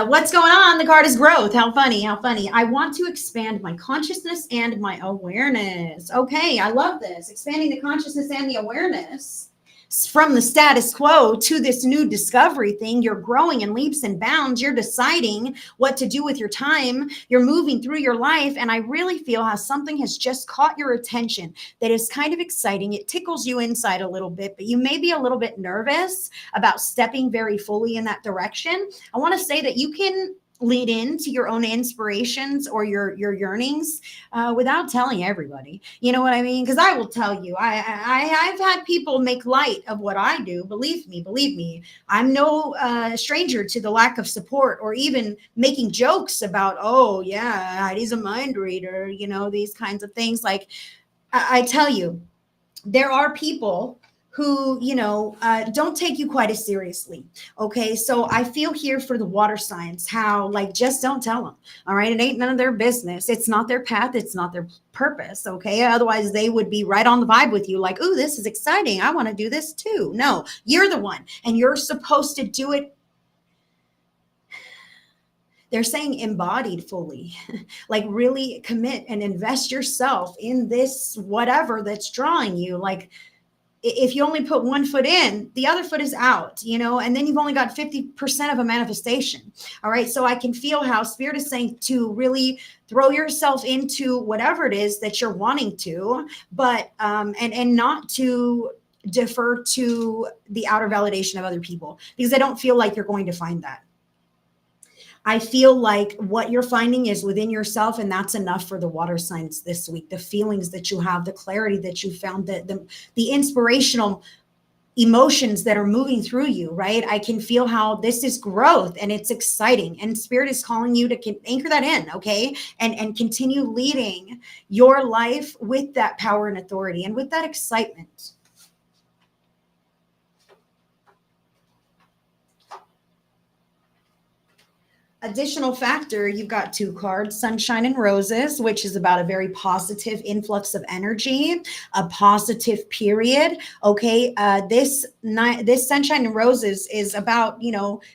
What's going on? The card is growth. How funny, how funny. I want to expand my consciousness and my awareness. Okay, I love this. Expanding the consciousness and the awareness. From the status quo to this new discovery thing, you're growing in leaps and bounds. You're deciding what to do with your time. You're moving through your life. And I really feel how something has just caught your attention that is kind of exciting. It tickles you inside a little bit, but you may be a little bit nervous about stepping very fully in that direction. I want to say that you can lead into your own inspirations or your yearnings without telling everybody. You know what I mean? Because I will tell you, I've had people make light of what I do. Believe me. I'm no stranger to the lack of support or even making jokes about, oh yeah, Heidi's a mind reader. You know, these kinds of things. Like I tell you, there are people who, don't take you quite as seriously. Okay. So I feel here for the water signs, how like, just don't tell them. All right. It ain't none of their business. It's not their path. It's not their purpose. Okay. Otherwise they would be right on the vibe with you. Like, ooh, this is exciting. I want to do this too. No, you're the one and you're supposed to do it. They're saying embodied fully, like really commit and invest yourself in this, whatever that's drawing you. Like, if you only put one foot in, the other foot is out, and then you've only got 50% of a manifestation. All right. So I can feel how Spirit is saying to really throw yourself into whatever it is that you're wanting to, but, and not to defer to the outer validation of other people, because I don't feel like you're going to find that. I feel like what you're finding is within yourself, and that's enough for the water signs this week. The feelings that you have, the clarity that you found, the inspirational emotions that are moving through you, right? I can feel how this is growth and it's exciting, and Spirit is calling you to anchor that in, okay? And continue leading your life with that power and authority and with that excitement. Additional factor, you've got two cards, Sunshine and Roses, which is about a very positive influx of energy, a positive period. Okay, this Sunshine and Roses is about,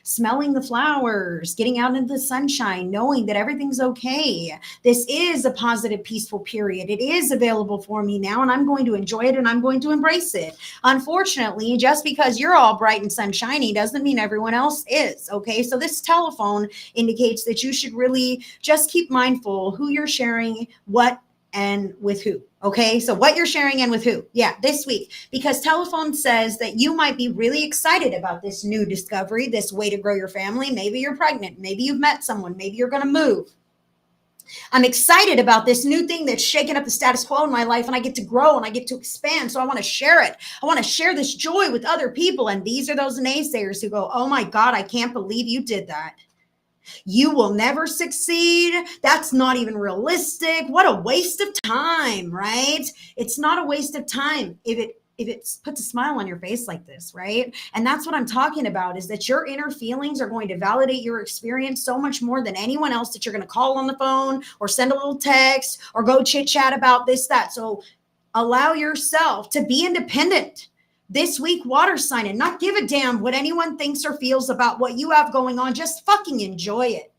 smelling the flowers, getting out into the sunshine, knowing that everything's okay. This is a positive, peaceful period. It is available for me now, and I'm going to enjoy it and I'm going to embrace it. Unfortunately, just because you're all bright and sunshiny doesn't mean everyone else is. Okay, so this telephone indicates that you should really just keep mindful who you're sharing what and with who. Okay, so what you're sharing and with who. Yeah, this week, because telephone says that you might be really excited about this new discovery, this way to grow your family. Maybe you're pregnant, maybe you've met someone, maybe you're going to move. I'm excited about this new thing that's shaking up the status quo in my life, and I get to grow and I get to expand. So I want to share it. I want to share this joy with other people. And these are those naysayers who go, oh my God, I can't believe you did that. You will never succeed. That's not even realistic. What a waste of time, right? It's not a waste of time if it puts a smile on your face like this, right? And that's what I'm talking about, is that your inner feelings are going to validate your experience so much more than anyone else that you're going to call on the phone or send a little text or go chit chat about this, that. So allow yourself to be independent this week, water sign, and not give a damn what anyone thinks or feels about what you have going on. Just fucking enjoy it.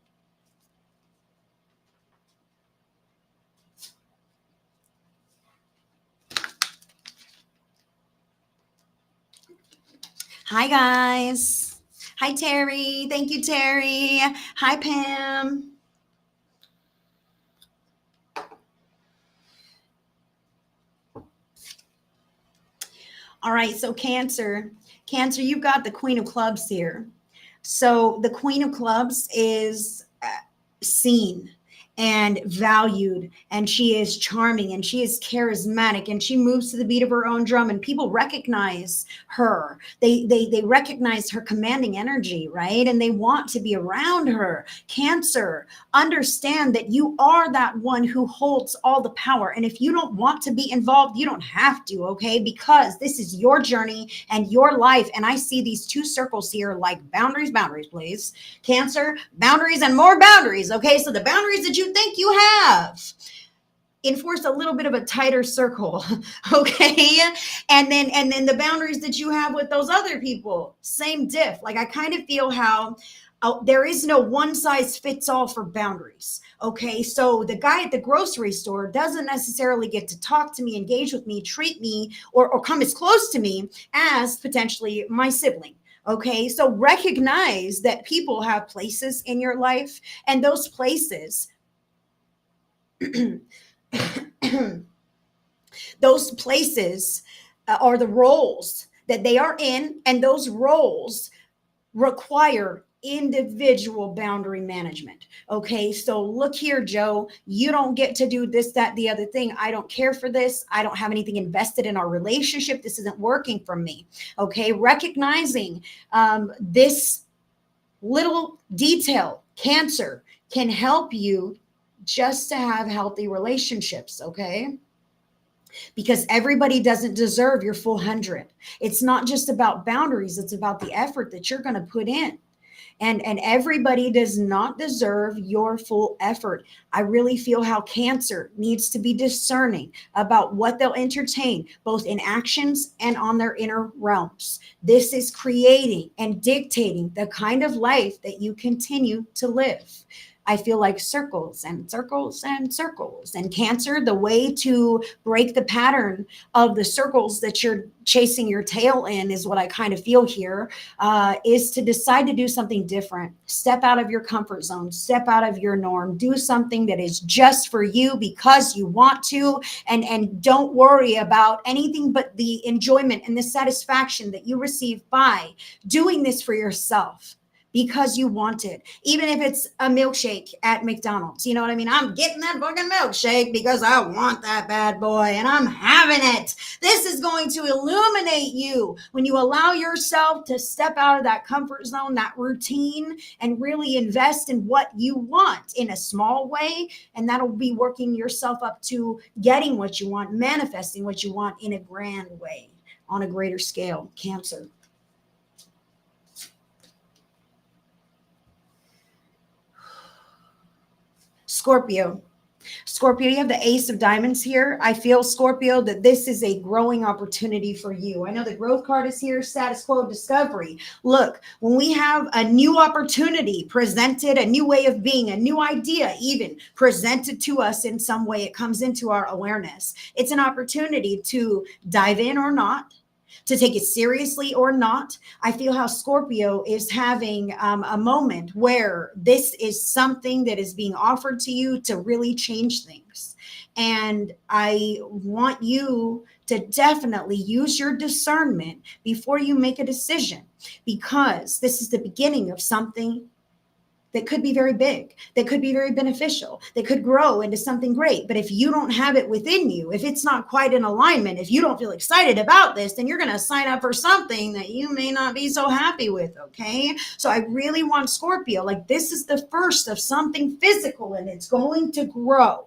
Hi, guys. Hi, Terry. Thank you, Terry. Hi, Pam. All right, so Cancer, you've got the Queen of Clubs here. So the Queen of Clubs is seen and valued, and she is charming and she is charismatic and she moves to the beat of her own drum, and people recognize her. They recognize her commanding energy, right? And they want to be around her. Cancer, understand that you are that one who holds all the power, and if you don't want to be involved, you don't have to, okay? Because this is your journey and your life. And I see these two circles here, like boundaries, boundaries, please. Cancer, boundaries and more boundaries. Okay, so the boundaries that you think you have, enforce a little bit of a tighter circle. Okay, and then the boundaries that you have with those other people, same diff. Like, I kind of feel how there is no one size fits all for boundaries. Okay, so the guy at the grocery store doesn't necessarily get to talk to me, engage with me, treat me, or come as close to me as potentially my sibling. Okay, so recognize that people have places in your life, and those places, those places are the roles that they are in, and those roles require individual boundary management. Okay, so look here, Joe, you don't get to do this, that, the other thing. I don't care for this. I don't have anything invested in our relationship. This isn't working for me. Okay, recognizing this little detail, Cancer, can help you just to have healthy relationships. Okay, because everybody doesn't deserve your full 100. It's not just about boundaries, it's about the effort that you're going to put in. And everybody does not deserve your full effort. I really feel how Cancer needs to be discerning about what they'll entertain, both in actions and on their inner realms. This is creating and dictating the kind of life that you continue to live. I feel like circles and circles and circles. And Cancer, the way to break the pattern of the circles that you're chasing your tail in, is what I kind of feel here, is to decide to do something different. Step out of your comfort zone, step out of your norm, do something that is just for you because you want to, and don't worry about anything but the enjoyment and the satisfaction that you receive by doing this for yourself, because you want it. Even if it's a milkshake at McDonald's, you know what I mean? I'm getting that fucking milkshake because I want that bad boy and I'm having it. This is going to illuminate you when you allow yourself to step out of that comfort zone, that routine, and really invest in what you want in a small way. And that'll be working yourself up to getting what you want, manifesting what you want in a grand way, on a greater scale. Cancer. Scorpio. Scorpio, you have the Ace of Diamonds here. I feel, Scorpio, that this is a growing opportunity for you. I know the growth card is here, status quo, discovery. Look, when we have a new opportunity presented, a new way of being, a new idea even presented to us in some way, it comes into our awareness. It's an opportunity to dive in or not, to take it seriously or not. I feel how Scorpio is having a moment where this is something that is being offered to you to really change things. And I want you to definitely use your discernment before you make a decision, because this is the beginning of something that could be very big, that could be very beneficial, that could grow into something great. But if you don't have it within you, if it's not quite in alignment, if you don't feel excited about this, then you're going to sign up for something that you may not be so happy with. Okay, so I really want Scorpio, like, this is the first of something physical and it's going to grow.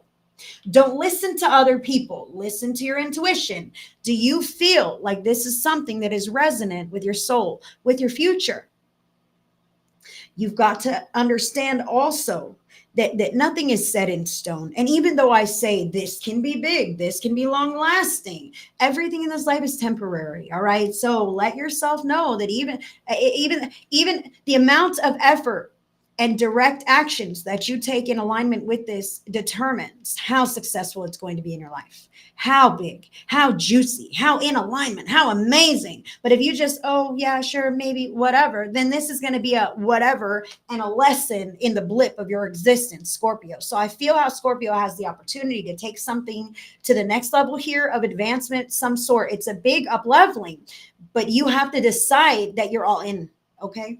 Don't listen to other people. Listen to your intuition. Do you feel like this is something that is resonant with your soul, with your future? You've got to understand also that nothing is set in stone. And even though I say this can be big, this can be long lasting, everything in this life is temporary. All right. So let yourself know that even the amount of effort And direct actions that you take in alignment with this determines how successful it's going to be in your life. How big, how juicy, how in alignment, how amazing. But if you just, oh, yeah, sure, maybe, whatever, then this is going to be a whatever and a lesson in the blip of your existence, Scorpio. So I feel how Scorpio has the opportunity to take something to the next level here of advancement, some sort. It's a big up leveling, but you have to decide that you're all in, okay?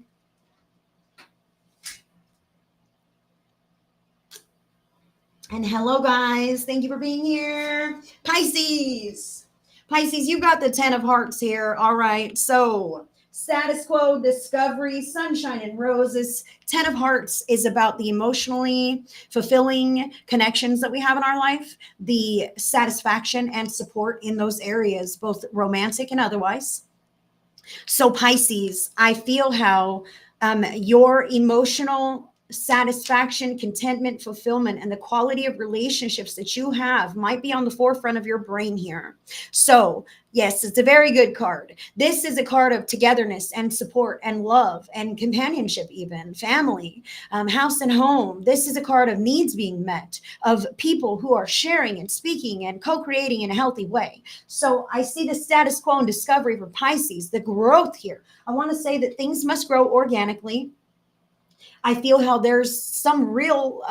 And hello, guys. Thank you for being here. Pisces. Pisces, you got the 10 of hearts here. All right. So status quo, discovery, sunshine and roses. 10 of hearts is about the emotionally fulfilling connections that we have in our life, the satisfaction and support in those areas, both romantic and otherwise. So Pisces, I feel how your emotional satisfaction, contentment, fulfillment, and the quality of relationships that you have might be on the forefront of your brain here. So yes, it's a very good card. This is a card of togetherness and support and love and companionship, even family, house and home. This is a card of needs being met, of people who are sharing and speaking and co-creating in a healthy way. So I see the status quo and discovery for Pisces, the growth here. I want to say that things must grow organically. I feel how there's some real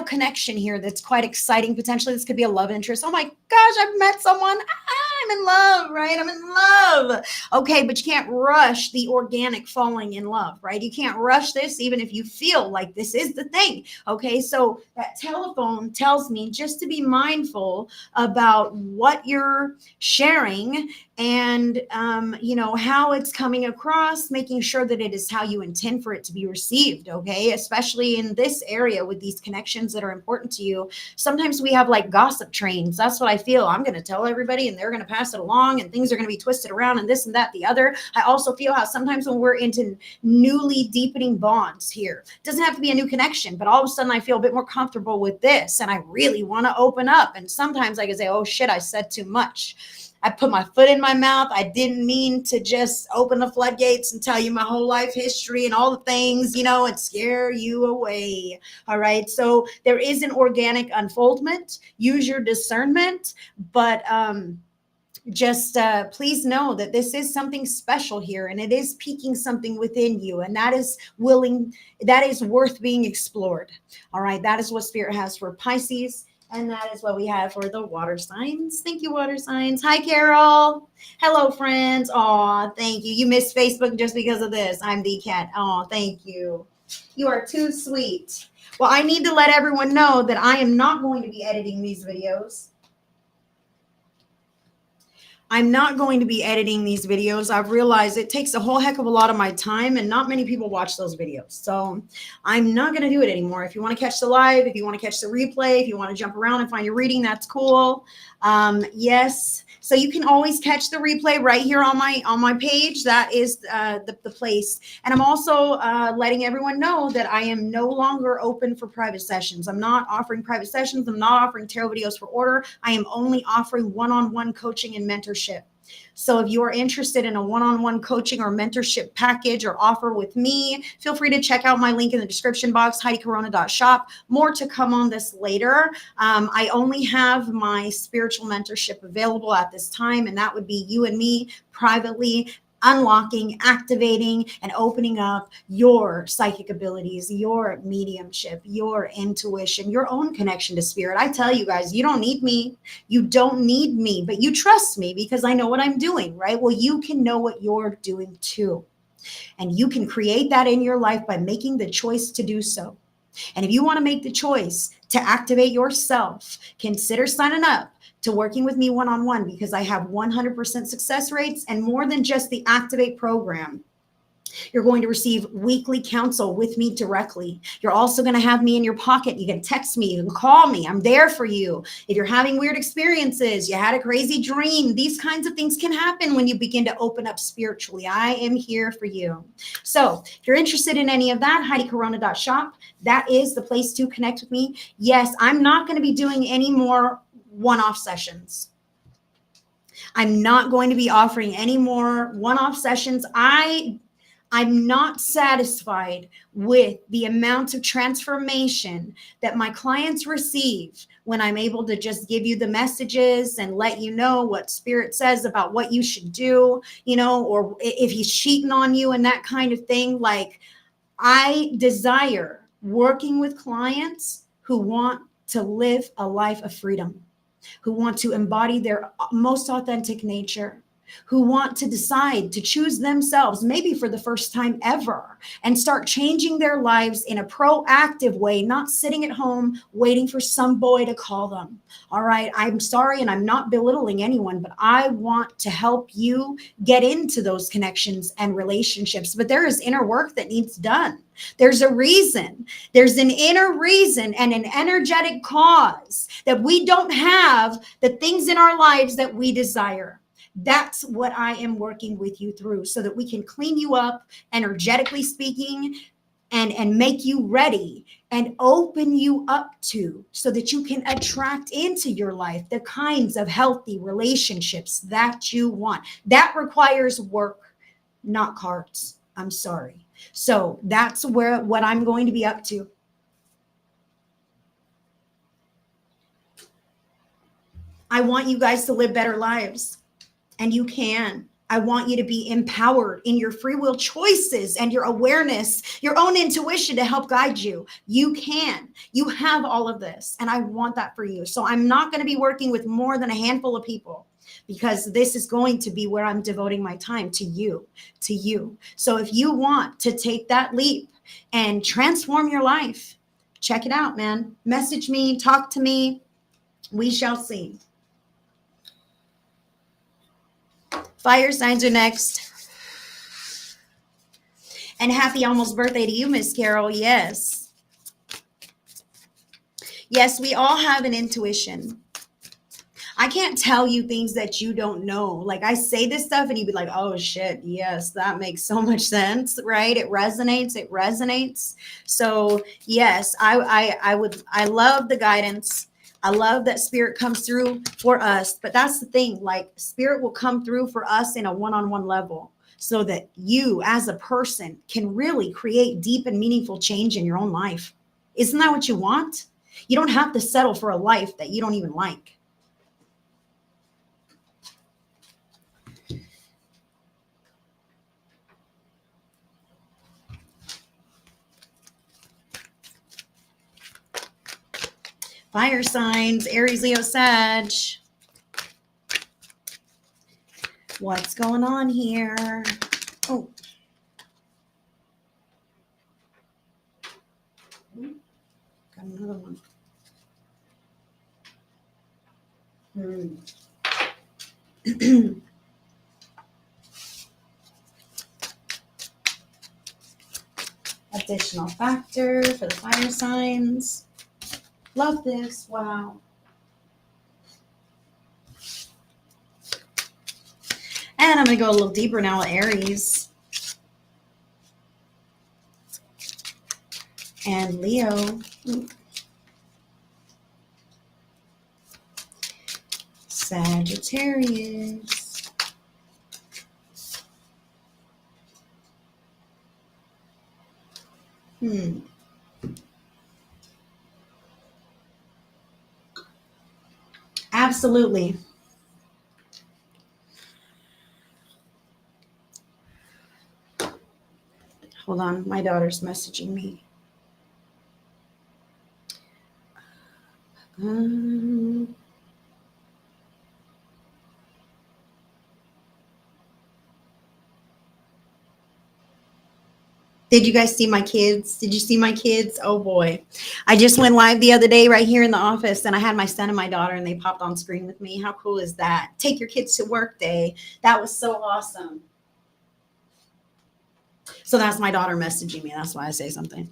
connection here that's quite exciting. Potentially, this could be a love interest. Oh my gosh, I've met someone. I'm in love, right? I'm in love. Okay, but you can't rush the organic falling in love, right? You can't rush this, even if you feel like this is the thing. Okay, so that telephone tells me just to be mindful about what you're sharing and how it's coming across, making sure that it is how you intend for it to be received. Okay, especially in this area with these connections that are important to you. Sometimes we have like gossip trains. That's what I feel. I'm going to tell everybody and they're going to pass it along and things are going to be twisted around and this and that, the other. I also feel how sometimes when we're into newly deepening bonds here, it doesn't have to be a new connection, but all of a sudden I feel a bit more comfortable with this and I really want to open up. And sometimes I can say, oh shit, I said too much. I put my foot in my mouth. I didn't mean to just open the floodgates and tell you my whole life history and all the things, and scare you away. All right. So there is an organic unfoldment. Use your discernment, but just please know that this is something special here and it is piquing something within you, and that is worth being explored. All right. That is what Spirit has for Pisces. And that is what we have for the water signs. Thank you, water signs. Hi, Carol. Hello, friends. Aw, thank you. You missed Facebook just because of this. I'm the cat. Aw, thank you. You are too sweet. Well, I need to let everyone know that I am not going to be editing these videos. I'm not going to be editing these videos. I've realized it takes a whole heck of a lot of my time and not many people watch those videos. So I'm not going to do it anymore. If you want to catch the live, if you want to catch the replay, if you want to jump around and find your reading, that's cool. Yes. So you can always catch the replay right here on my page. That is the place. And I'm also letting everyone know that I am no longer open for private sessions. I'm not offering private sessions. I'm not offering tarot videos for order. I am only offering one-on-one coaching and mentorship. So if you are interested in a one-on-one coaching or mentorship package or offer with me, feel free to check out my link in the description box, HeidiCorona.shop. More to come on this later. I only have my spiritual mentorship available at this time, and that would be you and me privately unlocking, activating, and opening up your psychic abilities, your mediumship, your intuition, your own connection to spirit. I tell you guys, you don't need me. You don't need me, but you trust me because I know what I'm doing, right? Well, you can know what you're doing too. And you can create that in your life by making the choice to do so. And if you want to make the choice to activate yourself, consider signing up to working with me one-on-one, because I have 100% success rates and more than just the Activate program. You're going to receive weekly counsel with me directly. You're also going to have me in your pocket. You can text me, you can call me. I'm there for you. If you're having weird experiences, you had a crazy dream, these kinds of things can happen when you begin to open up spiritually. I am here for you. So if you're interested in any of that, HeidiCorona.shop, that is the place to connect with me. Yes, I'm not going to be doing any more one-off sessions. I'm not going to be offering any more one-off sessions. I I'm not satisfied with the amount of transformation that my clients receive when I'm able to just give you the messages and let you know what spirit says about what you should do, or if he's cheating on you and that kind of thing. Like, I desire working with clients who want to live a life of freedom, who want to embody their most authentic nature, who want to decide to choose themselves, maybe for the first time ever, and start changing their lives in a proactive way, not sitting at home waiting for some boy to call them. All right. I'm sorry, and I'm not belittling anyone, but I want to help you get into those connections and relationships. But there is inner work that needs done. There's a reason. There's an inner reason and an energetic cause that we don't have the things in our lives that we desire. That's what I am working with you through, so that we can clean you up, energetically speaking, and make you ready and open you up to, so that you can attract into your life the kinds of healthy relationships that you want. That requires work, not cards. I'm sorry. So that's what I'm going to be up to. I want you guys to live better lives, and you can. I want you to be empowered in your free will choices and your awareness, your own intuition to help guide you. You can. You have all of this, and I want that for you. So I'm not going to be working with more than a handful of people, because this is going to be where I'm devoting my time to you. So if you want to take that leap and transform your life, check it out, man. Message me, talk to me. We shall see. Fire signs are next. And happy almost birthday to you, Miss Carol. Yes. Yes, we all have an intuition. I can't tell you things that you don't know. Like, I say this stuff and you'd be like, oh shit, yes, that makes so much sense, right? It resonates. So yes, I love the guidance. I love that spirit comes through for us, but that's the thing, like, spirit will come through for us in a one-on-one level, so that you as a person can really create deep and meaningful change in your own life. Isn't that what you want? You don't have to settle for a life that you don't even like. Fire signs, Aries, Leo, Sag. What's going on here? Oh. Got another one. Additional factor for the fire signs. Love this. Wow. And I'm going to go a little deeper now with Aries and Leo. Sagittarius. Absolutely. Hold on, my daughter's messaging me. Did you guys see my kids? Did you see my kids? Oh boy. I just went live the other day right here in the office, and I had my son and my daughter, and they popped on screen with me. How cool is that? Take your kids to work day. That was so awesome. So that's my daughter messaging me. That's why I say something.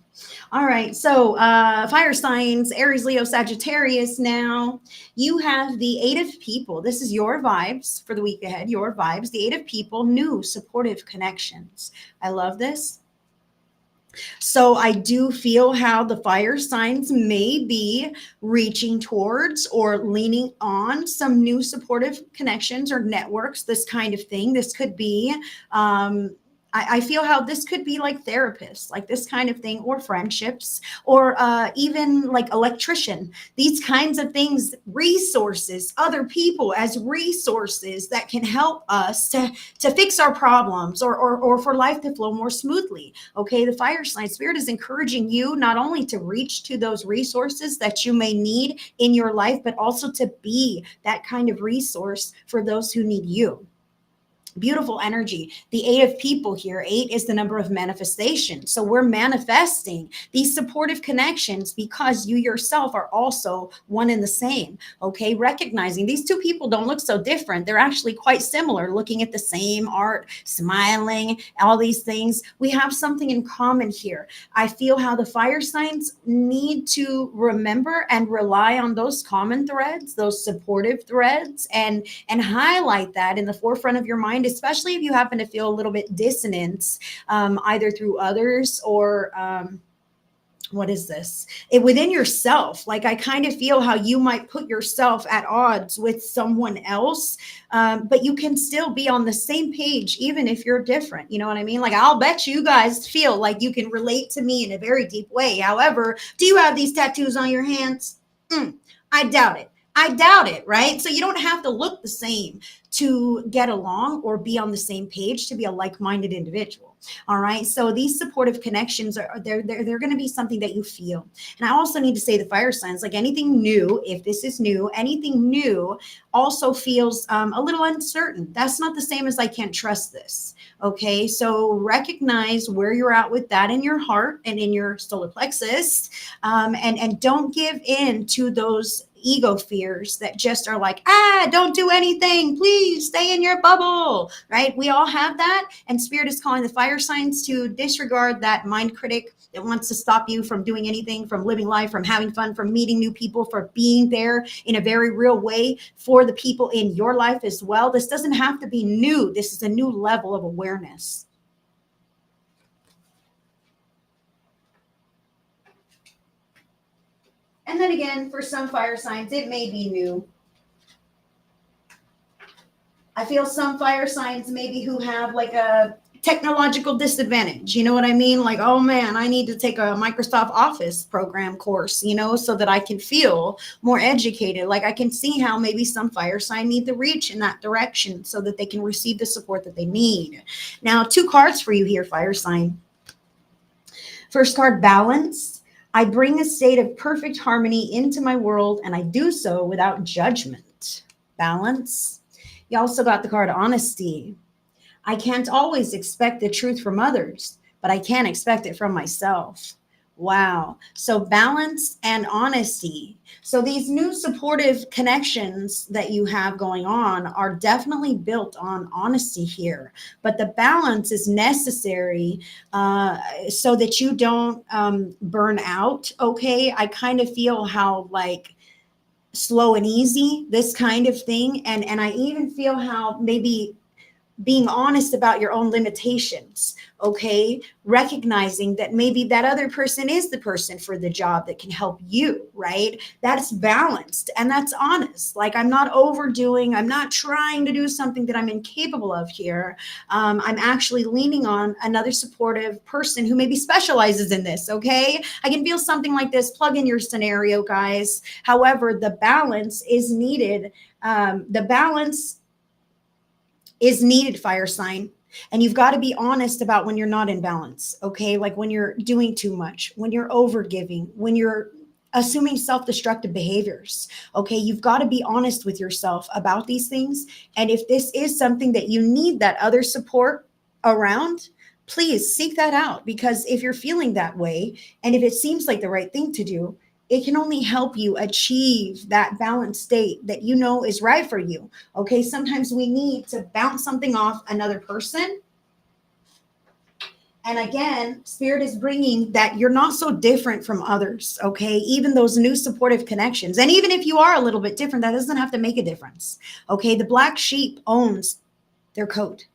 All right. So fire signs, Aries, Leo, Sagittarius. Now you have the 8 of people. This is your vibes for the week ahead. Your vibes, the 8 of people, new supportive connections. I love this. So I do feel how the fire signs may be reaching towards or leaning on some new supportive connections or networks, this kind of thing. This could be, I feel how this could be like therapists, like this kind of thing, or friendships, or even like electrician, these kinds of things, resources, other people as resources that can help us to fix our problems, or for life to flow more smoothly. Okay, the fire sign spirit is encouraging you not only to reach to those resources that you may need in your life, but also to be that kind of resource for those who need you. Beautiful energy. The eight of people here. Eight is the number of manifestation. So we're manifesting these supportive connections because you yourself are also one and the same. Okay. Recognizing these two people don't look so different. They're actually quite similar, looking at the same art, smiling, all these things. We have something in common here. I feel how the fire signs need to remember and rely on those common threads, those supportive threads, and highlight that in the forefront of your mind, especially if you happen to feel a little bit dissonance, either through others or what is this? Within yourself. Like I kind of feel how you might put yourself at odds with someone else, but you can still be on the same page, even if you're different. You know what I mean? Like I'll bet you guys feel like you can relate to me in a very deep way. However, do you have these tattoos on your hands? I doubt it. I doubt it, right? So you don't have to look the same to get along or be on the same page to be a like-minded individual. All right. So these supportive connections they're going to be something that you feel. And I also need to say the fire signs, like anything new, if this is new, anything new also feels a little uncertain. That's not the same as I can't trust this. Okay. So recognize where you're at with that in your heart and in your solar plexus, and don't give in to those ego fears that just are like, don't do anything, please stay in your bubble, right? We all have that, and spirit is calling the fire signs to disregard that mind critic that wants to stop you from doing anything, from living life, from having fun, from meeting new people, for being there in a very real way for the people in your life as well. This doesn't have to be new. This is a new level of awareness. And then again, for some fire signs, it may be new. I feel some fire signs maybe who have like a technological disadvantage. You know what I mean? Like, oh man, I need to take a Microsoft Office program course, so that I can feel more educated. Like I can see how maybe some fire sign need to reach in that direction so that they can receive the support that they need. Now, 2 cards for you here, fire sign. First card, balance. I bring a state of perfect harmony into my world, and I do so without judgment. Balance. You also got the card honesty. I can't always expect the truth from others, but I can expect it from myself. Wow. So balance and honesty. So these new supportive connections that you have going on are definitely built on honesty here. But the balance is necessary so that you don't burn out. Okay. I kind of feel how like slow and easy, this kind of thing. And I even feel how maybe being honest about your own limitations, okay? Recognizing that maybe that other person is the person for the job that can help you, right? That's balanced and that's honest. Like I'm not overdoing, I'm not trying to do something that I'm incapable of here. I'm actually leaning on another supportive person who maybe specializes in this, okay? I can feel something like this. Plug in your scenario, guys. However, the balance is needed. The balance is needed, fire sign. And you've got to be honest about when you're not in balance, okay? Like when you're doing too much, when you're over giving, when you're assuming self-destructive behaviors, okay? You've got to be honest with yourself about these things. And if this is something that you need that other support around, please seek that out, because if you're feeling that way, and if it seems like the right thing to do, it can only help you achieve that balanced state that you know is right for you. Okay. Sometimes we need to bounce something off another person. And again, spirit is bringing that you're not so different from others. Okay. Even those new supportive connections. And even if you are a little bit different, that doesn't have to make a difference. Okay. The black sheep owns their coat.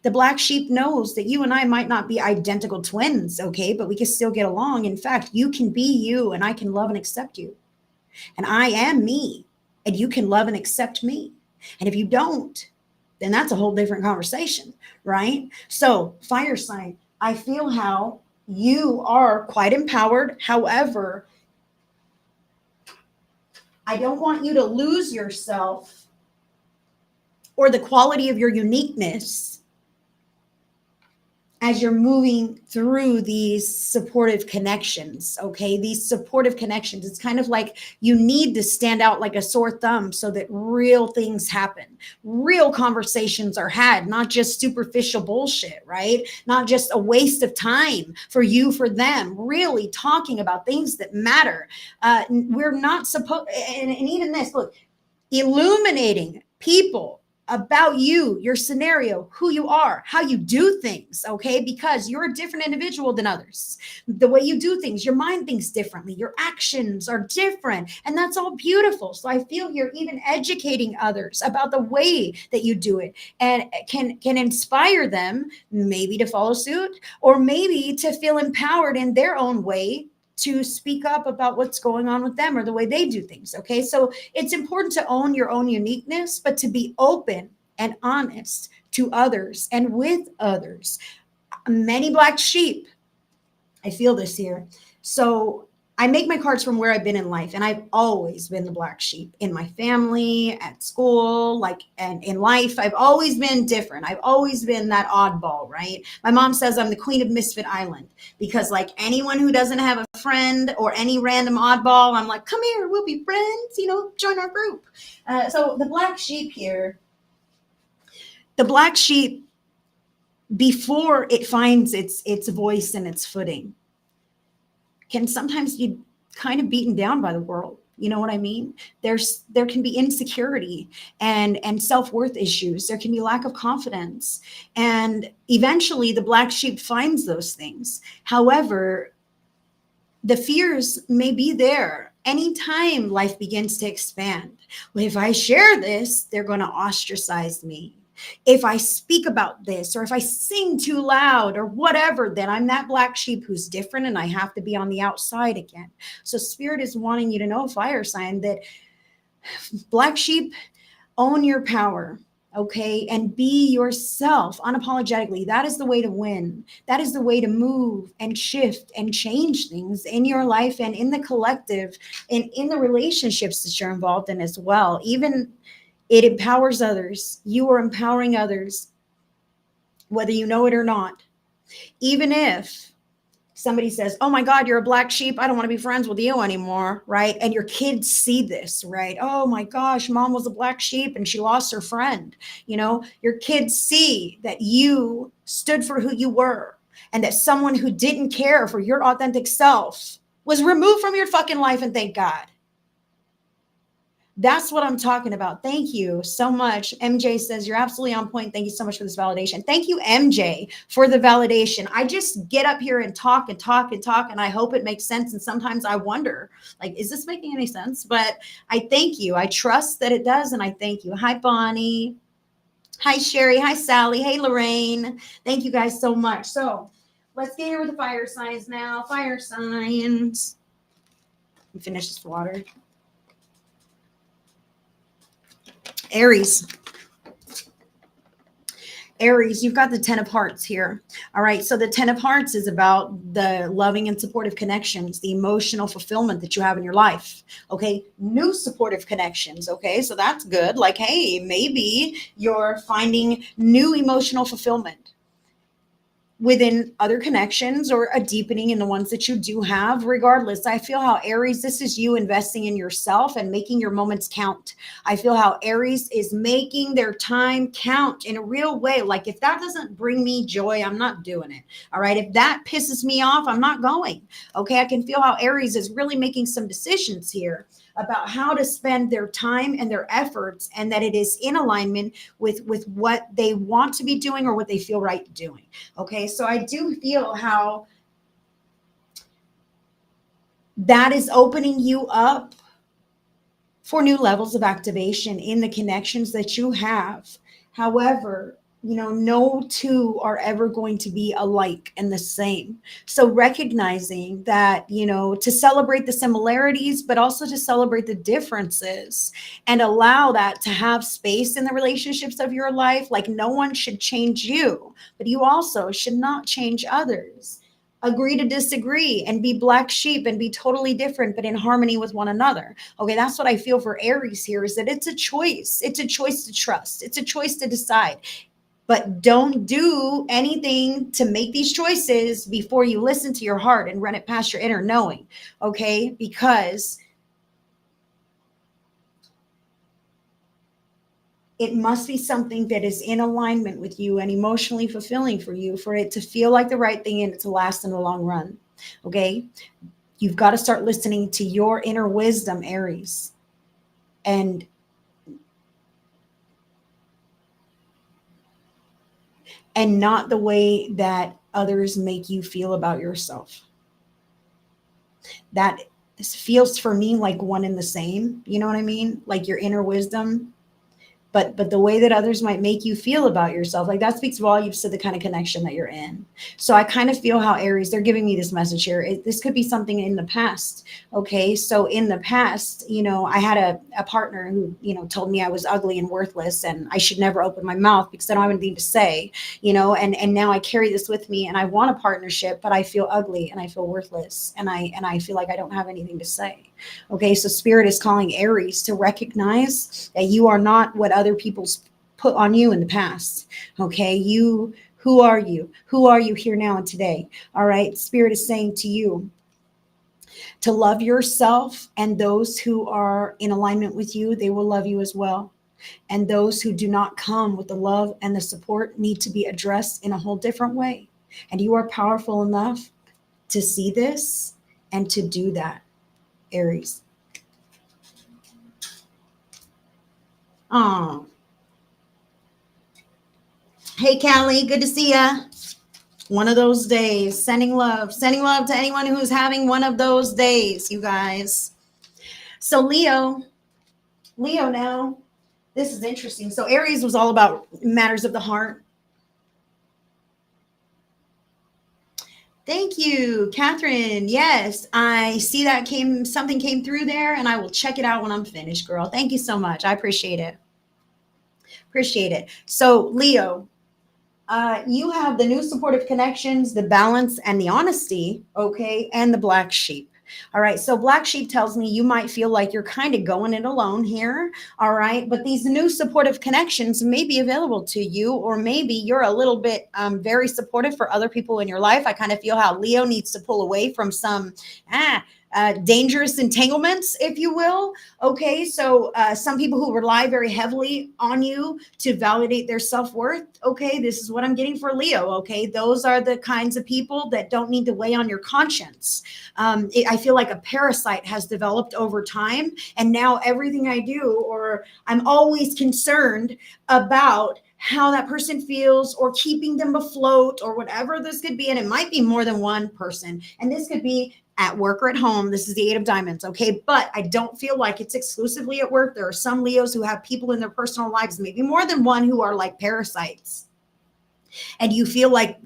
The black sheep knows that you and I might not be identical twins, okay, but we can still get along. In fact, you can be you and I can love and accept you. And I am me and you can love and accept me. And if you don't, then that's a whole different conversation, right? So fire sign, I feel how you are quite empowered. However, I don't want you to lose yourself or the quality of your uniqueness as you're moving through these supportive connections. Okay, these supportive connections, it's kind of like you need to stand out like a sore thumb so that real things happen, real conversations are had, not just superficial bullshit, right? Not just a waste of time for you, for them, really talking about things that matter. We're not supposed, and even this, look, illuminating people about you, your scenario, who you are, how you do things, okay? Because you're a different individual than others. The way you do things, your mind thinks differently, your actions are different, and that's all beautiful. So I feel you're even educating others about the way that you do it and can inspire them maybe to follow suit or maybe to feel empowered in their own way to speak up about what's going on with them or the way they do things. Okay. So it's important to own your own uniqueness, but to be open and honest to others and with others. Many black sheep, I feel this here. So I make my cards from where I've been in life, and I've always been the black sheep in my family, at school, like, and in life. I've always been different. I've always been that oddball, right? My mom says I'm the queen of Misfit Island because, like, anyone who doesn't have a friend or any random oddball, I'm like, come here, we'll be friends, join our group. So the black sheep here, the black sheep, before it finds its voice and its footing, can sometimes be kind of beaten down by the world. You know what I mean? There can be insecurity and self-worth issues. There can be lack of confidence. And eventually the black sheep finds those things. However, the fears may be there anytime life begins to expand. Well, if I share this, they're going to ostracize me. If I speak about this, or if I sing too loud or whatever, then I'm that black sheep who's different and I have to be on the outside again. So Spirit is wanting you to know, fire sign, that black sheep, own your power, okay? And be yourself unapologetically. That is the way to win. That is the way to move and shift and change things in your life and in the collective and in the relationships that you're involved in as well. Even it empowers others. You are empowering others, whether you know it or not. Even if somebody says, oh my God, you're a black sheep, I don't want to be friends with you anymore, right? And your kids see this, right? Oh my gosh, mom was a black sheep and she lost her friend. Your kids see that you stood for who you were and that someone who didn't care for your authentic self was removed from your fucking life, and thank God. That's what I'm talking about. Thank you so much. MJ says you're absolutely on point. Thank you so much for this validation. Thank you, MJ, for the validation. I just get up here and talk and talk and talk, and I hope it makes sense. And sometimes I wonder, like, is this making any sense? But I thank you. I trust that it does, and I thank you. Hi, Bonnie. Hi, Sherry. Hi, Sally. Hey, Lorraine. Thank you guys so much. So let's get here with the fire signs now. Fire signs. Let me finish this water. Aries, you've got the 10 of Hearts here. All right. So the 10 of Hearts is about the loving and supportive connections, the emotional fulfillment that you have in your life. Okay. New supportive connections. Okay. So that's good. Like, hey, maybe you're finding new emotional fulfillment within other connections or a deepening in the ones that you do have. Regardless, I feel how Aries, this is you investing in yourself and making your moments count. I feel how Aries is making their time count in a real way. Like, if that doesn't bring me joy, I'm not doing it. All right. If that pisses me off, I'm not going. Okay. I can feel how Aries is really making some decisions here about how to spend their time and their efforts, and that it is in alignment with what they want to be doing or what they feel right doing. Okay. So I do feel how that is opening you up for new levels of activation in the connections that you have. However, no two are ever going to be alike and the same. So recognizing that, to celebrate the similarities, but also to celebrate the differences and allow that to have space in the relationships of your life. Like no one should change you, but you also should not change others. Agree to disagree and be black sheep and be totally different, but in harmony with one another. Okay, that's what I feel for Aries here, is that it's a choice. It's a choice to trust. It's a choice to decide. But don't do anything to make these choices before you listen to your heart and run it past your inner knowing, okay? Because it must be something that is in alignment with you and emotionally fulfilling for you, for it to feel like the right thing and it to last in the long run, okay? You've got to start listening to your inner wisdom, Aries, and not the way that others make you feel about yourself. That feels for me like one and the same. You know what I mean? Like your inner wisdom, but the way that others might make you feel about yourself, like that speaks volumes to the kind of connection that you're in. So I kind of feel how Aries, they're giving me this message here. This could be something in the past. Okay. So in the past, I had a partner who, told me I was ugly and worthless and I should never open my mouth because I don't have anything to say, and now I carry this with me and I want a partnership, but I feel ugly and I feel worthless and I feel like I don't have anything to say. Okay, so Spirit is calling Aries to recognize that you are not what other people's put on you in the past. Okay, who are you? Who are you here now and today? All right, Spirit is saying to you to love yourself, and those who are in alignment with you, they will love you as well. And those who do not come with the love and the support need to be addressed in a whole different way. And you are powerful enough to see this and to do that, Aries. Oh, hey, Callie, good to see ya. One of those days, sending love to anyone who's having one of those days, you guys. So Leo now, this is interesting. So Aries was all about matters of the heart. Thank you, Catherine. Yes, I see that something came through there, and I will check it out when I'm finished, girl. Thank you so much. I appreciate it. Appreciate it. So Leo, you have the new supportive connections, the balance and the honesty, okay, and the black sheep. All right, so black sheep tells me you might feel like you're kind of going it alone here. All right, but these new supportive connections may be available to you, or maybe you're a little bit very supportive for other people in your life. I kind of feel how Leo needs to pull away from some dangerous entanglements, if you will. Okay, so some people who rely very heavily on you to validate their self-worth. Okay, this is what I'm getting for Leo. Okay, those are the kinds of people that don't need to weigh on your conscience. I feel like a parasite has developed over time, and now everything I do, or I'm always concerned about how that person feels or keeping them afloat or whatever this could be. And it might be more than one person. And this could be at work or at home. This is the 8 of Diamonds. Okay. But I don't feel like it's exclusively at work. There are some Leos who have people in their personal lives, maybe more than one, who are like parasites. And you feel like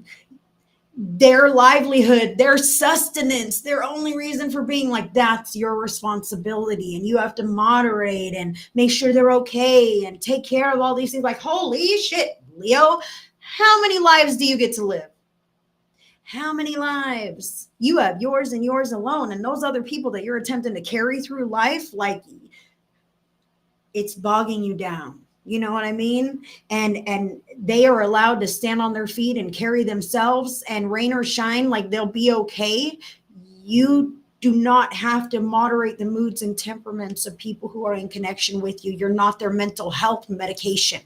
their livelihood, their sustenance, their only reason for being, like, that's your responsibility. And you have to moderate and make sure they're okay and take care of all these things. Like, holy shit, Leo, how many lives do you get to live? How many lives? You have yours and yours alone. And those other people that you're attempting to carry through life, like, it's bogging you down. You know what I mean? And they are allowed to stand on their feet and carry themselves, and rain or shine, like, they'll be okay. You do not have to moderate the moods and temperaments of people who are in connection with you. You're not their mental health medication.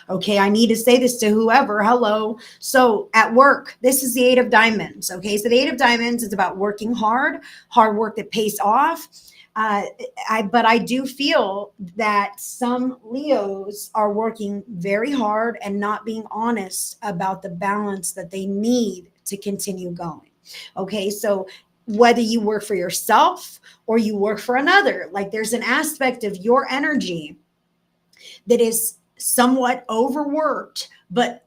Okay, I need to say this to whoever. Hello. So at work, this is the 8 of Diamonds. Okay, so the 8 of Diamonds is about working hard work that pays off. But I do feel that some Leos are working very hard and not being honest about the balance that they need to continue going. Okay, so whether you work for yourself or you work for another, like, there's an aspect of your energy that is somewhat overworked, but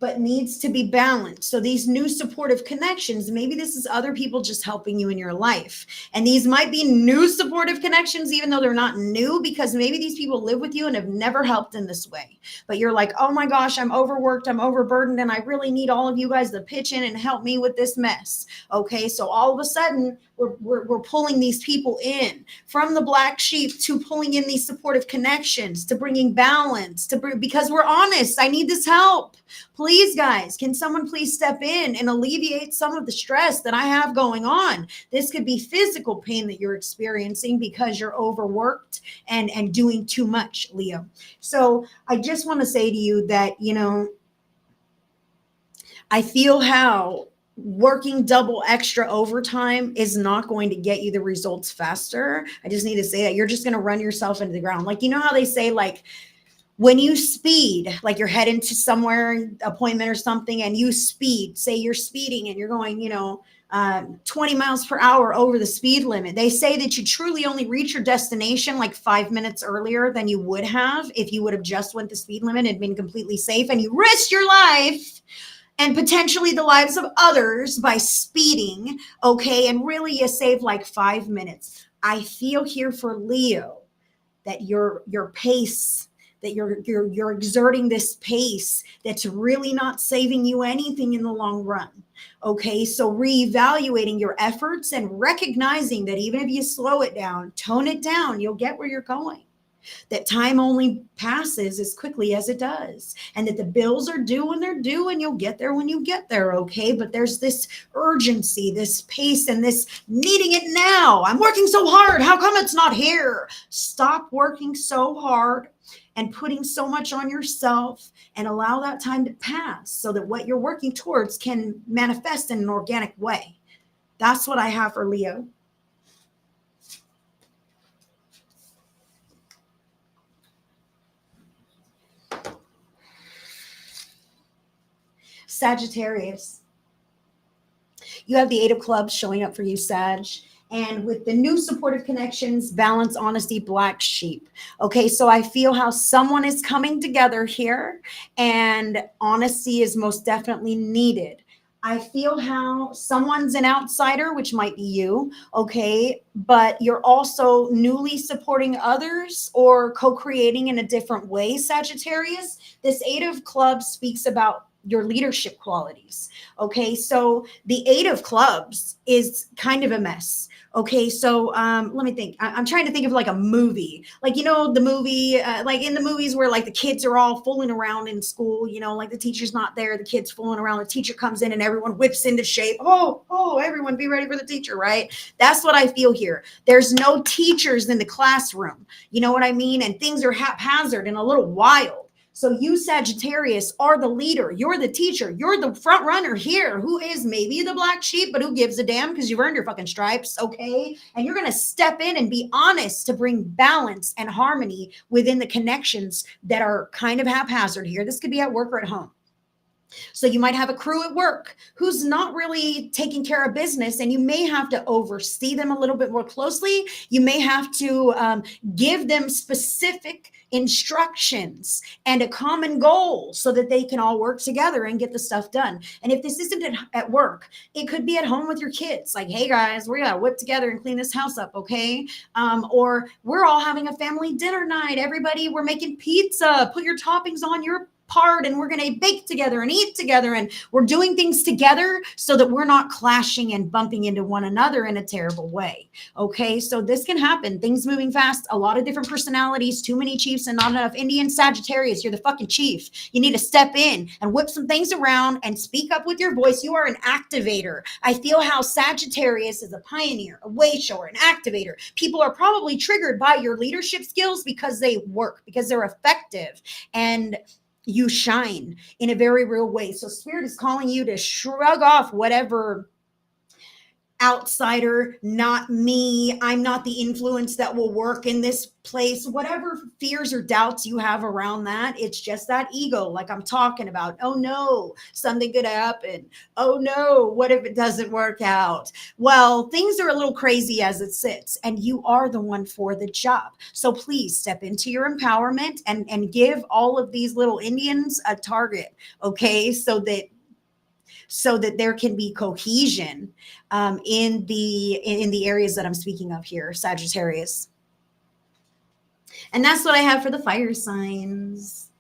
but needs to be balanced. So these new supportive connections, maybe this is other people just helping you in your life. And these might be new supportive connections, even though they're not new, because maybe these people live with you and have never helped in this way. But you're like, oh my gosh, I'm overworked, I'm overburdened, and I really need all of you guys to pitch in and help me with this mess. Okay, so all of a sudden, we're pulling these people in from the black sheep to pulling in these supportive connections, to bringing balance, because we're honest. I need this help. Please, guys, can someone please step in and alleviate some of the stress that I have going on? This could be physical pain that you're experiencing because you're overworked and doing too much, Leo. So I just want to say to you that, I feel how working double extra overtime is not going to get you the results faster. I just need to say that you're just going to run yourself into the ground. Like, you know how they say, like, when you speed, like you're heading to somewhere, appointment or something, and you speed, say you're speeding and you're going, 20 miles per hour over the speed limit. They say that you truly only reach your destination like 5 minutes earlier than you would have if you would have just went the speed limit and been completely safe, and you risked your life and potentially the lives of others by speeding, okay? And really you save like 5 minutes. I feel here for Leo that your pace, that you're exerting this pace that's really not saving you anything in the long run. Okay, so reevaluating your efforts and recognizing that even if you slow it down, tone it down, you'll get where you're going. That time only passes as quickly as it does, and that the bills are due when they're due, and you'll get there when you get there, okay? But there's this urgency, this pace, and this needing it now. I'm working so hard. How come it's not here? Stop working so hard and putting so much on yourself, and allow that time to pass so that what you're working towards can manifest in an organic way. That's what I have for Leo. Sagittarius. You have the Eight of Clubs showing up for you, Sag. And with the new supportive connections, balance, honesty, black sheep. Okay, so I feel how someone is coming together here, and honesty is most definitely needed. I feel how someone's an outsider, which might be you, okay, but you're also newly supporting others or co-creating in a different way, Sagittarius. This Eight of Clubs speaks about your leadership qualities. Okay, so the Eight of Clubs is kind of a mess. Okay, so let me think. I'm trying to think of like a movie, like, the movie, like in the movies where like the kids are all fooling around in school, like the teacher's not there, the kid's fooling around, the teacher comes in and everyone whips into shape. Oh, everyone be ready for the teacher, right? That's what I feel here. There's no teachers in the classroom. You know what I mean? And things are haphazard and a little wild. So you, Sagittarius, are the leader. You're the teacher. You're the front runner here, who is maybe the black sheep, but who gives a damn because you've earned your fucking stripes, okay? And you're going to step in and be honest to bring balance and harmony within the connections that are kind of haphazard here. This could be at work or at home. So you might have a crew at work who's not really taking care of business, and you may have to oversee them a little bit more closely. You may have to give them specific instructions and a common goal so that they can all work together and get the stuff done. And if this isn't at work, it could be at home with your kids. Like, hey guys, we're gonna whip together and clean this house up, okay? Or we're all having a family dinner night. Everybody, we're making pizza. Put your toppings on your part, and we're going to bake together and eat together, and we're doing things together so that we're not clashing and bumping into one another in a terrible way. Okay, so this can happen. Things moving fast, a lot of different personalities, too many chiefs and not enough Indian. Sagittarius, you're the fucking chief. You need to step in and whip some things around and speak up with your voice. You are an activator. I feel how Sagittarius is a pioneer, a way shower, an activator. People are probably triggered by your leadership skills because they work, because they're effective, and you shine in a very real way. So Spirit is calling you to shrug off whatever outsider, not me. I'm not the influence that will work in this place. Whatever fears or doubts you have around that, it's just that ego, like I'm talking about. Oh no, something could happen. Oh no, what if it doesn't work out? Well, things are a little crazy as it sits, and you are the one for the job. So please step into your empowerment and give all of these little Indians a target, okay? So that there can be cohesion in the areas that I'm speaking of here, Sagittarius. And that's what I have for the fire signs.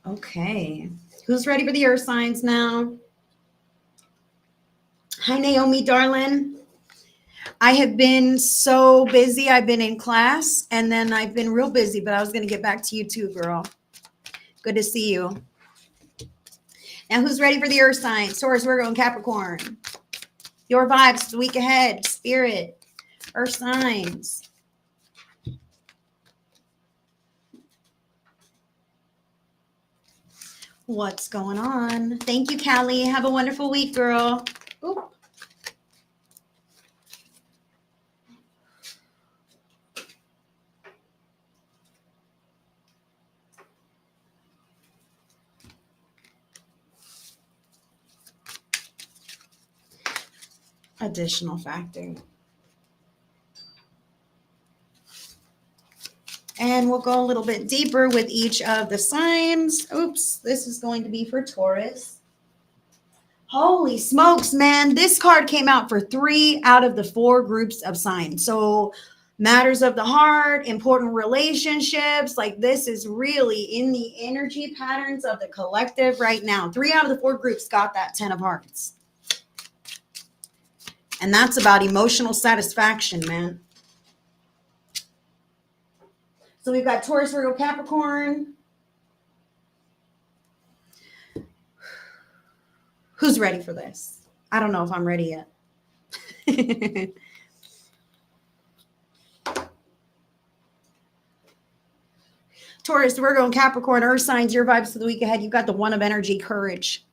Okay. Who's ready for the earth signs now? Hi, Naomi, darling. I have been so busy. I've been in class and then I've been real busy, but I was going to get back to you too, girl. Good to see you. Now, who's ready for the earth signs? Taurus, Virgo, and Capricorn. Your vibes the week ahead. Spirit, earth signs. What's going on? Thank you, Callie. Have a wonderful week, girl. Oop. Additional factor. And we'll go a little bit deeper with each of the signs. Oops, this is going to be for Taurus. Holy smokes, man. This card came out for 3 out of the 4 groups of signs. So matters of the heart, important relationships, like this is really in the energy patterns of the collective right now. 3 out of the 4 groups got that 10 of hearts. And that's about emotional satisfaction, man. So we've got Taurus, Virgo, Capricorn. Who's ready for this? I don't know if I'm ready yet. Taurus, Virgo, and Capricorn, earth signs, your vibes for the week ahead. You've got the 1 of energy, courage.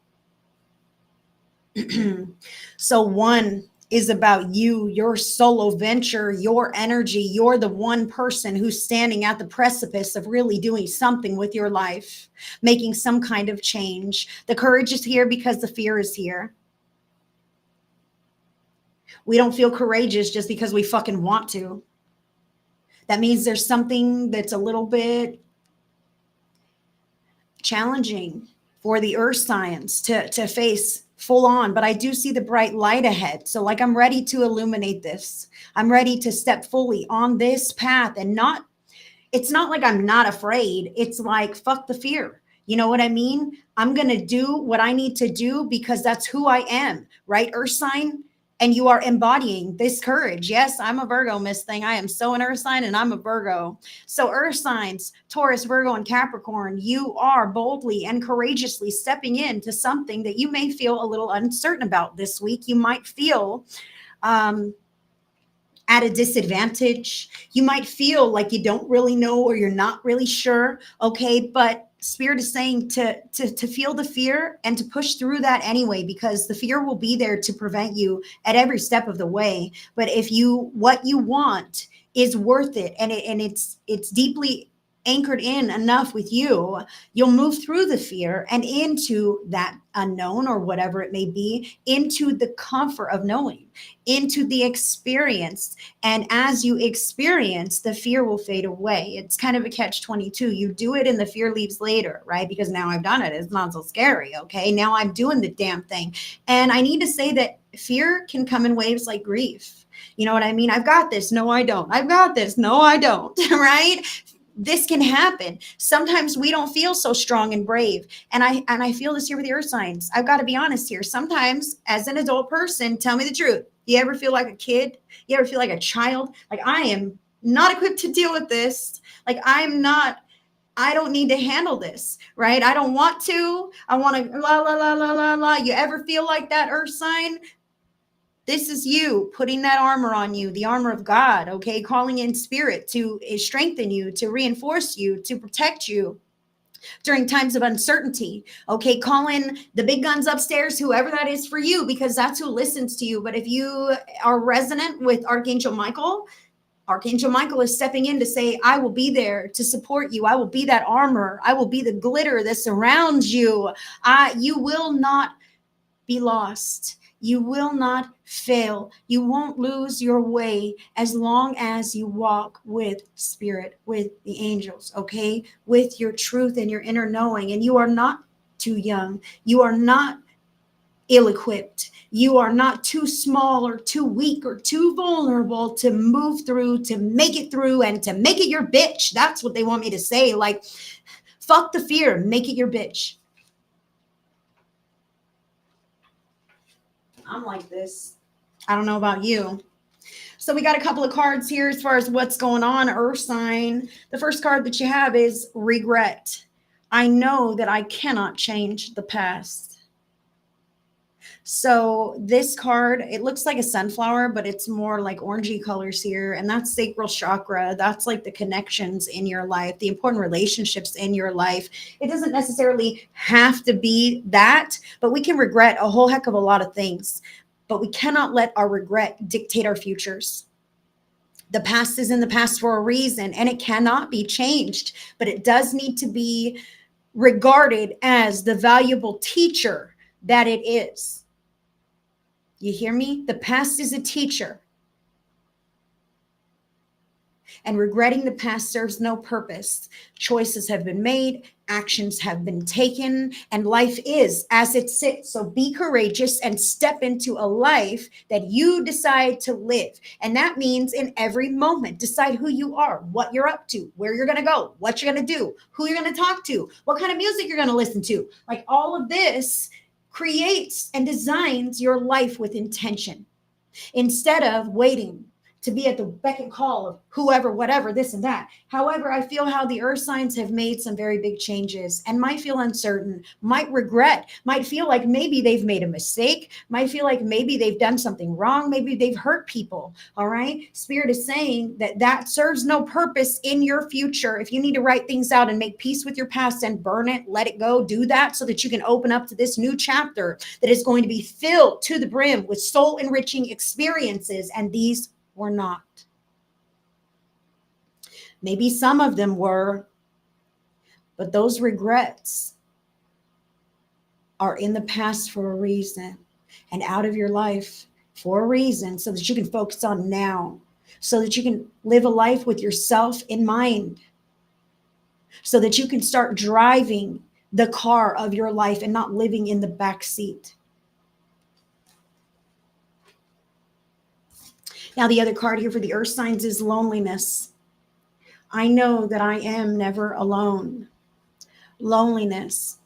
So 1 is about you, your solo venture, your energy. You're the one person who's standing at the precipice of really doing something with your life, making some kind of change. The courage is here because the fear is here. We don't feel courageous just because we fucking want to. That means there's something that's a little bit challenging for the earth signs to face full on, but I do see the bright light ahead. So like, I'm ready to illuminate this. I'm ready to step fully on this path and it's not like I'm not afraid. It's like, fuck the fear. You know what I mean? I'm going to do what I need to do because that's who I am, right? Earth sign. And you are embodying this courage. Yes, I'm a Virgo, Miss Thing. I am so an earth sign and I'm a Virgo. So earth signs, Taurus, Virgo, and Capricorn, you are boldly and courageously stepping into something that you may feel a little uncertain about this week. You might feel at a disadvantage. You might feel like you don't really know or you're not really sure. Okay, but Spirit is saying to feel the fear and to push through that anyway, because the fear will be there to prevent you at every step of the way. But if what you want is worth it and it's deeply anchored in enough with you, you'll move through the fear and into that unknown or whatever it may be, into the comfort of knowing, into the experience. And as you experience, the fear will fade away. It's kind of a catch-22. You do it and the fear leaves later, right? Because now I've done it. It's not so scary. Okay. Now I'm doing the damn thing. And I need to say that fear can come in waves like grief. You know what I mean? I've got this. No, I don't. I've got this. No, I don't. Right? This can happen. Sometimes we don't feel so strong and brave. And I feel this here with the earth signs. I've got to be honest here. Sometimes as an adult person, tell me the truth. You ever feel like a kid? You ever feel like a child? Like, I am not equipped to deal with this. Like, I don't need to handle this, right? I don't want to. I want to la, la, la, la, la, la. You ever feel like that, earth sign? This is you putting that armor on you, the armor of God, okay? Calling in spirit to strengthen you, to reinforce you, to protect you during times of uncertainty. Okay, call in the big guns upstairs, whoever that is for you, because that's who listens to you. But if you are resonant with Archangel Michael is stepping in to say, I will be there to support you. I will be that armor. I will be the glitter that surrounds you. You will not be lost. You will not fail. You won't lose your way as long as you walk with spirit, with the angels, okay? With your truth and your inner knowing. And you are not too young. You are not ill-equipped. You are not too small or too weak or too vulnerable to move through, to make it through, and to make it your bitch. That's what they want me to say. Like, fuck the fear, make it your bitch. I'm like this. I don't know about you. So we got a couple of cards here as far as what's going on, Earth sign. The first card that you have is regret. I know that I cannot change the past. So this card, it looks like a sunflower, but it's more like orangey colors here. And that's sacral chakra. That's like the connections in your life, the important relationships in your life. It doesn't necessarily have to be that, but we can regret a whole heck of a lot of things. But we cannot let our regret dictate our futures. The past is in the past for a reason, and it cannot be changed, but it does need to be regarded as the valuable teacher that it is. You hear me? The past is a teacher. And regretting the past serves no purpose. Choices have been made, actions have been taken, and life is as it sits. So be courageous and step into a life that you decide to live. And that means in every moment, decide who you are, what you're up to, where you're going to go, what you're going to do, who you're going to talk to, what kind of music you're going to listen to. Like, all of this creates and designs your life with intention instead of waiting to be at the beck and call of whoever, whatever, this and that. However, I feel how the earth signs have made some very big changes and might feel uncertain, might regret, might feel like maybe they've made a mistake, might feel like maybe they've done something wrong, maybe they've hurt people. All right. Spirit is saying that that serves no purpose in your future. If you need to write things out and make peace with your past and burn it, let it go, do that so that you can open up to this new chapter that is going to be filled to the brim with soul enriching experiences. And these were not. Maybe some of them were, but those regrets are in the past for a reason and out of your life for a reason, so that you can focus on now, so that you can live a life with yourself in mind, so that you can start driving the car of your life and not living in the back seat. Now, the other card here for the earth signs is loneliness. I know that I am never alone. Loneliness.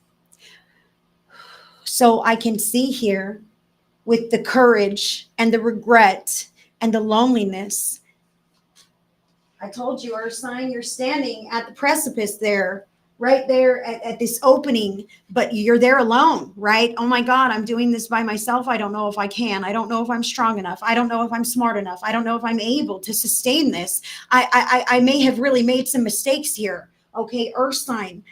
So I can see here with the courage and the regret and the loneliness. I told you, earth sign, you're standing at the precipice there, right there at this opening, but you're there alone, right? Oh my God, I'm doing this by myself. I don't know if I can. I don't know if I'm strong enough. I don't know if I'm smart enough. I don't know if I'm able to sustain this. I may have really made some mistakes here. Okay, earth sign,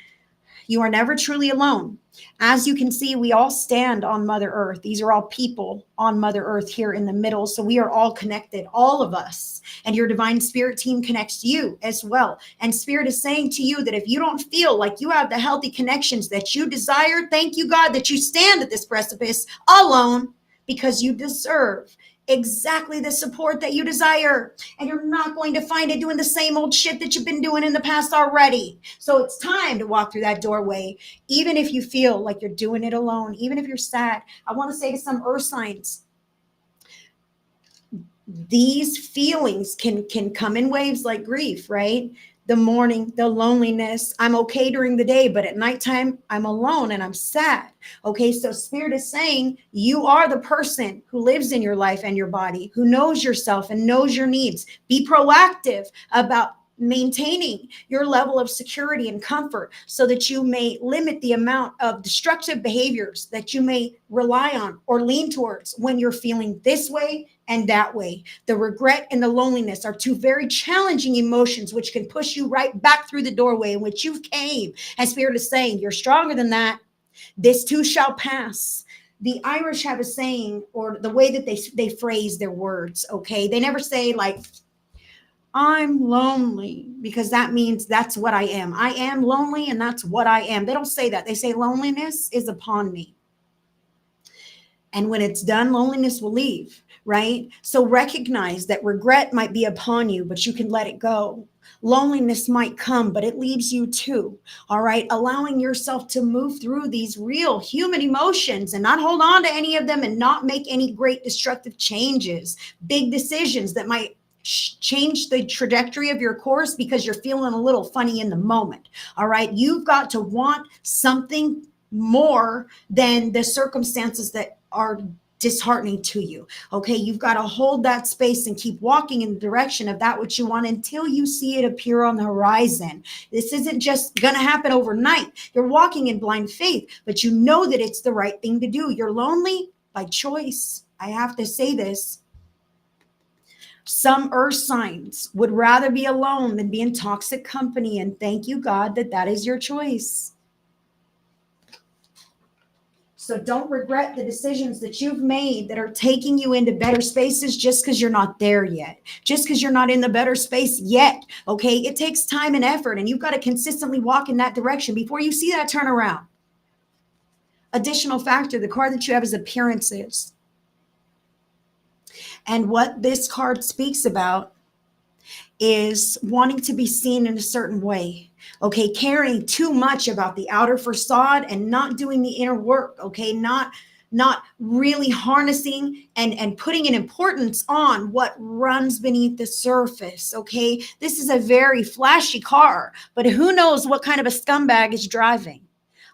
you are never truly alone. As you can see, we all stand on Mother Earth. These are all people on Mother Earth here in the middle. So we are all connected, all of us. And your divine spirit team connects you as well. And spirit is saying to you that if you don't feel like you have the healthy connections that you desire, thank you, God, that you stand at this precipice alone, because you deserve exactly the support that you desire. And you're not going to find it doing the same old shit that you've been doing in the past already. So it's time to walk through that doorway. Even if you feel like you're doing it alone, even if you're sad, I want to say to some earth signs, these feelings can come in waves like grief, right? The mourning, the loneliness. I'm okay during the day, but at nighttime, I'm alone and I'm sad. Okay, so spirit is saying you are the person who lives in your life and your body, who knows yourself and knows your needs. Be proactive about maintaining your level of security and comfort so that you may limit the amount of destructive behaviors that you may rely on or lean towards when you're feeling this way and that way. The regret and the loneliness are two very challenging emotions which can push you right back through the doorway in which you came. And Spirit is saying, you're stronger than that. This too shall pass. The Irish have a saying, or the way that they phrase their words, okay? They never say like, I'm lonely, because that means that's what I am. I am lonely and that's what I am. They don't say that. They say loneliness is upon me. And when it's done, loneliness will leave, right? So recognize that regret might be upon you, but you can let it go. Loneliness might come, but it leaves you too. All right. Allowing yourself to move through these real human emotions and not hold on to any of them and not make any great destructive changes, big decisions that might change the trajectory of your course because you're feeling a little funny in the moment. All right. You've got to want something more than the circumstances that are disheartening to you. Okay. You've got to hold that space and keep walking in the direction of that which you want until you see it appear on the horizon. This isn't just going to happen overnight. You're walking in blind faith, but you know that it's the right thing to do. You're lonely by choice. I have to say this. Some earth signs would rather be alone than be in toxic company. And thank you, God, that that is your choice. So don't regret the decisions that you've made that are taking you into better spaces just because you're not there yet, just because you're not in the better space yet. Okay. It takes time and effort, and you've got to consistently walk in that direction before you see that turnaround. Additional factor, the card that you have is appearances. And what this card speaks about is wanting to be seen in a certain way. Okay, caring too much about the outer facade and not doing the inner work. Okay, not really harnessing and putting an importance on what runs beneath the surface. Okay, this is a very flashy car, but who knows what kind of a scumbag is driving.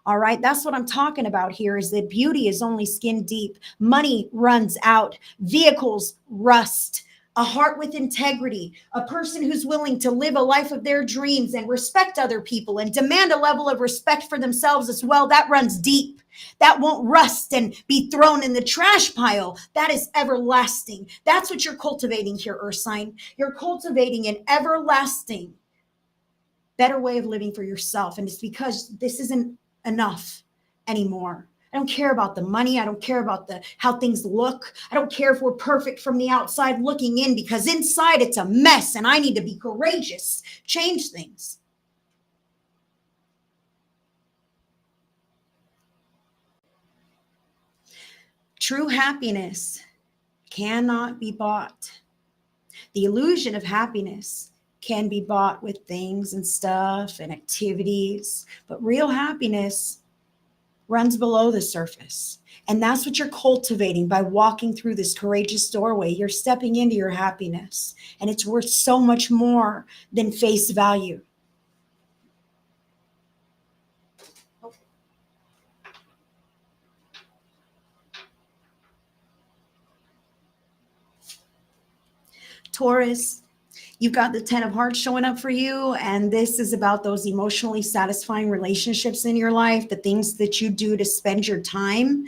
All right, that's what I'm talking about here, is that beauty is only skin deep. Money runs out. Vehicles rust. A heart with integrity, a person who's willing to live a life of their dreams and respect other people and demand a level of respect for themselves as well, that runs deep. That won't rust and be thrown in the trash pile. That is everlasting. That's what you're cultivating here, Earth sign. You're cultivating an everlasting, better way of living for yourself. And it's because this isn't enough anymore. I don't care about the money. I don't care about how things look. I don't care if we're perfect from the outside looking in, because inside it's a mess and I need to be courageous, change things. True happiness cannot be bought. The illusion of happiness can be bought with things and stuff and activities, but real happiness runs below the surface. And that's what you're cultivating by walking through this courageous doorway. You're stepping into your happiness, and it's worth so much more than face value. Taurus, you've got the 10 of hearts showing up for you. And this is about those emotionally satisfying relationships in your life, the things that you do to spend your time,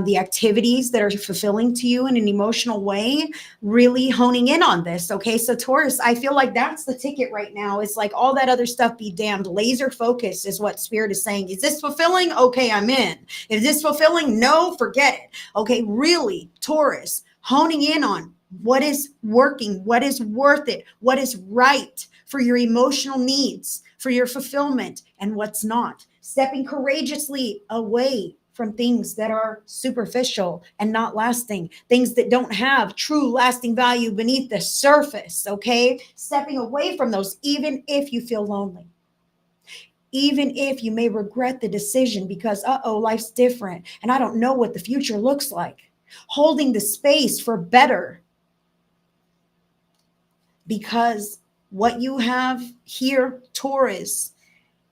the activities that are fulfilling to you in an emotional way, really honing in on this. Okay. So Taurus, I feel like that's the ticket right now. It's like all that other stuff be damned. Laser focus is what Spirit is saying. Is this fulfilling? Okay, I'm in. Is this fulfilling? No, forget it. Okay. Really, Taurus, honing in on what is working, what is worth it, what is right for your emotional needs, for your fulfillment, and what's not. Stepping courageously away from things that are superficial and not lasting, things that don't have true lasting value beneath the surface, okay? Stepping away from those, even if you feel lonely. Even if you may regret the decision because, life's different and I don't know what the future looks like. Holding the space for better. Because what you have here, Taurus,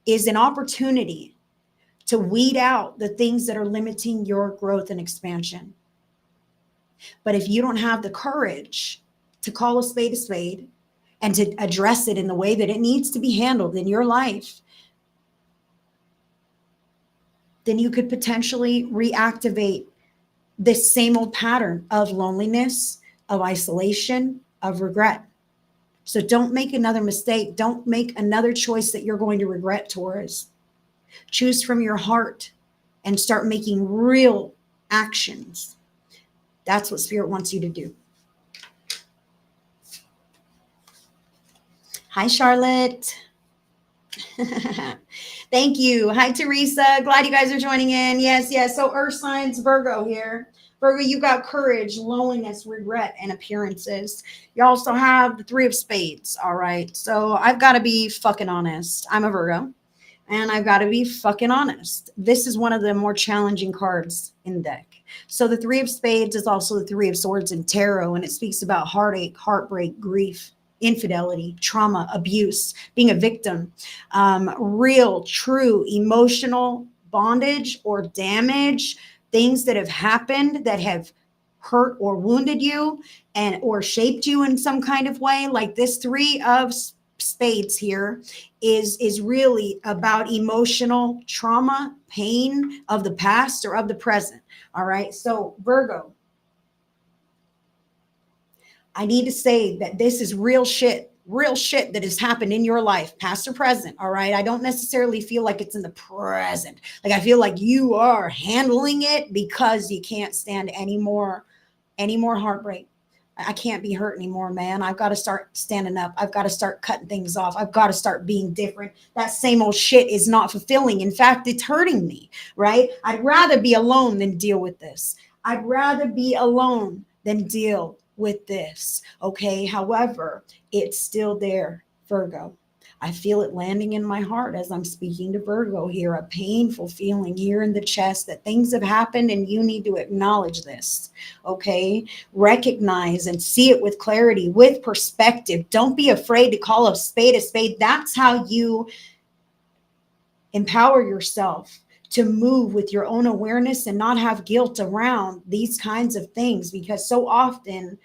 is an opportunity to weed out the things that are limiting your growth and expansion. But if you don't have the courage to call a spade and to address it in the way that it needs to be handled in your life, then you could potentially reactivate this same old pattern of loneliness, of isolation, of regret. So don't make another mistake. Don't make another choice that you're going to regret, Taurus. Choose from your heart and start making real actions. That's what Spirit wants you to do. Hi, Charlotte. Thank you. Hi, Teresa. Glad you guys are joining in. Yes, yes. So Earth signs, Virgo here. Virgo, you got courage, loneliness, regret, and appearances. You also have the 3 of Spades. All right. So I've got to be fucking honest. I'm a Virgo, and I've got to be fucking honest. This is one of the more challenging cards in the deck. So the 3 of Spades is also the 3 of Swords in tarot, and it speaks about heartache, heartbreak, grief, infidelity, trauma, abuse, being a victim, real, true emotional bondage or damage, things that have happened that have hurt or wounded you and or shaped you in some kind of way. Like this 3 of Spades here is really about emotional trauma, pain of the past or of the present. All right. So Virgo, I need to say that this is real shit that has happened in your life, past or present. All right. I don't necessarily feel like it's in the present. Like I feel like you are handling it because you can't stand any more heartbreak. I can't be hurt anymore, man. I've got to start standing up. I've got to start cutting things off. I've got to start being different. That same old shit is not fulfilling. In fact, it's hurting me, right? I'd rather be alone than deal with this. I'd rather be alone than deal with this. Okay. However, it's still there, Virgo. I feel it landing in my heart as I'm speaking to Virgo here, a painful feeling here in the chest that things have happened and you need to acknowledge this. Okay. Recognize and see it with clarity, with perspective. Don't be afraid to call a spade a spade. That's how you empower yourself to move with your own awareness and not have guilt around these kinds of things, because so often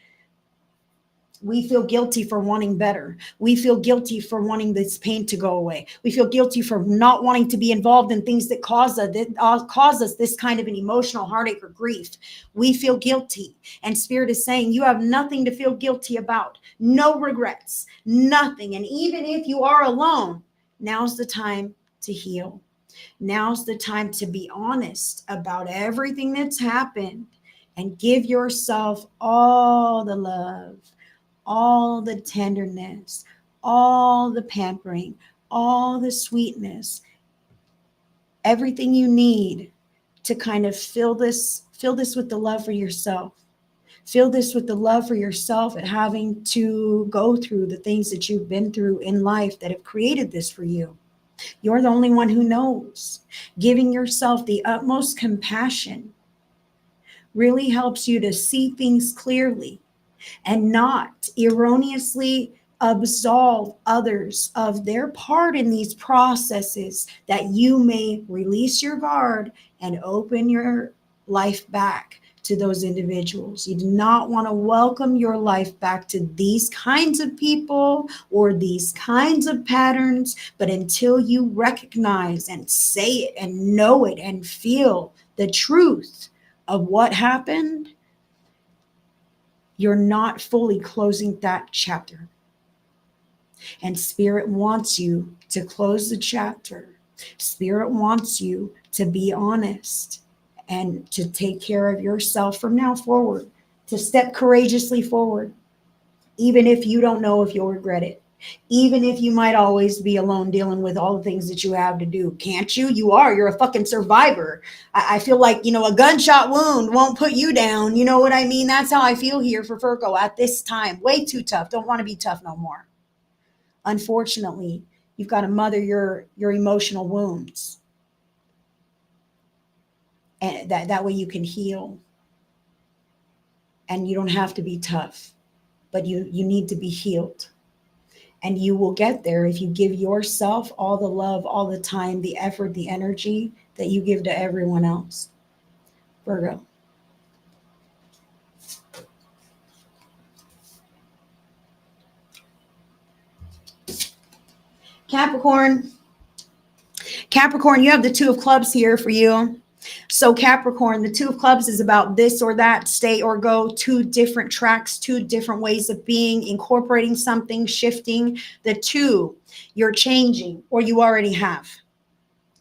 we feel guilty for wanting better. We feel guilty for wanting this pain to go away. We feel guilty for not wanting to be involved in things that cause us this kind of an emotional heartache or grief. We feel guilty. And Spirit is saying you have nothing to feel guilty about. No regrets, nothing. And even if you are alone, now's the time to heal. Now's the time to be honest about everything that's happened and give yourself all the love, all the tenderness, all the pampering, all the sweetness, everything you need to kind of fill this with the love for yourself. Fill this with the love for yourself and having to go through the things that you've been through in life that have created this for you. You're the only one who knows. Giving yourself the utmost compassion really helps you to see things clearly and not erroneously absolve others of their part in these processes, that you may release your guard and open your life back to those individuals. You do not want to welcome your life back to these kinds of people or these kinds of patterns, but until you recognize and say it and know it and feel the truth of what happened, you're not fully closing that chapter. And Spirit wants you to close the chapter. Spirit wants you to be honest and to take care of yourself from now forward, to step courageously forward, even if you don't know if you'll regret it. Even if you might always be alone dealing with all the things that you have to do. Can't you? You're a fucking survivor. I feel like, a gunshot wound won't put you down. You know what I mean? That's how I feel here for Virgo at this time. Way too tough. Don't want to be tough no more. Unfortunately, you've got to mother your emotional wounds. And that way you can heal. And you don't have to be tough, but you need to be healed. And you will get there if you give yourself all the love, all the time, the effort, the energy that you give to everyone else. Virgo. Capricorn, you have the Two of Clubs here for you. So Capricorn, the Two of Clubs is about this or that, stay or go, two different tracks, two different ways of being, incorporating something, shifting. The two, you're changing, or you already have.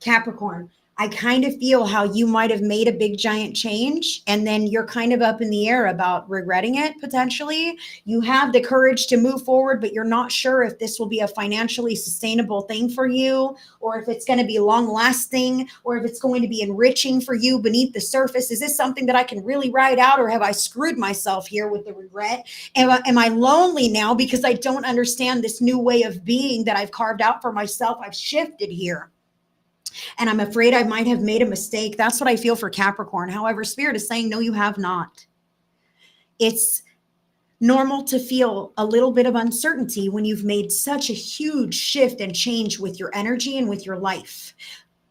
Capricorn, I kind of feel how you might have made a big giant change and then you're kind of up in the air about regretting it potentially. You have the courage to move forward, but you're not sure if this will be a financially sustainable thing for you, or if it's going to be long lasting, or if it's going to be enriching for you beneath the surface. Is this something that I can really ride out, or have I screwed myself here with the regret? Am I lonely now because I don't understand this new way of being that I've carved out for myself? I've shifted here, and I'm afraid I might have made a mistake. That's what I feel for Capricorn. However, Spirit is saying, no, you have not. It's normal to feel a little bit of uncertainty when you've made such a huge shift and change with your energy and with your life.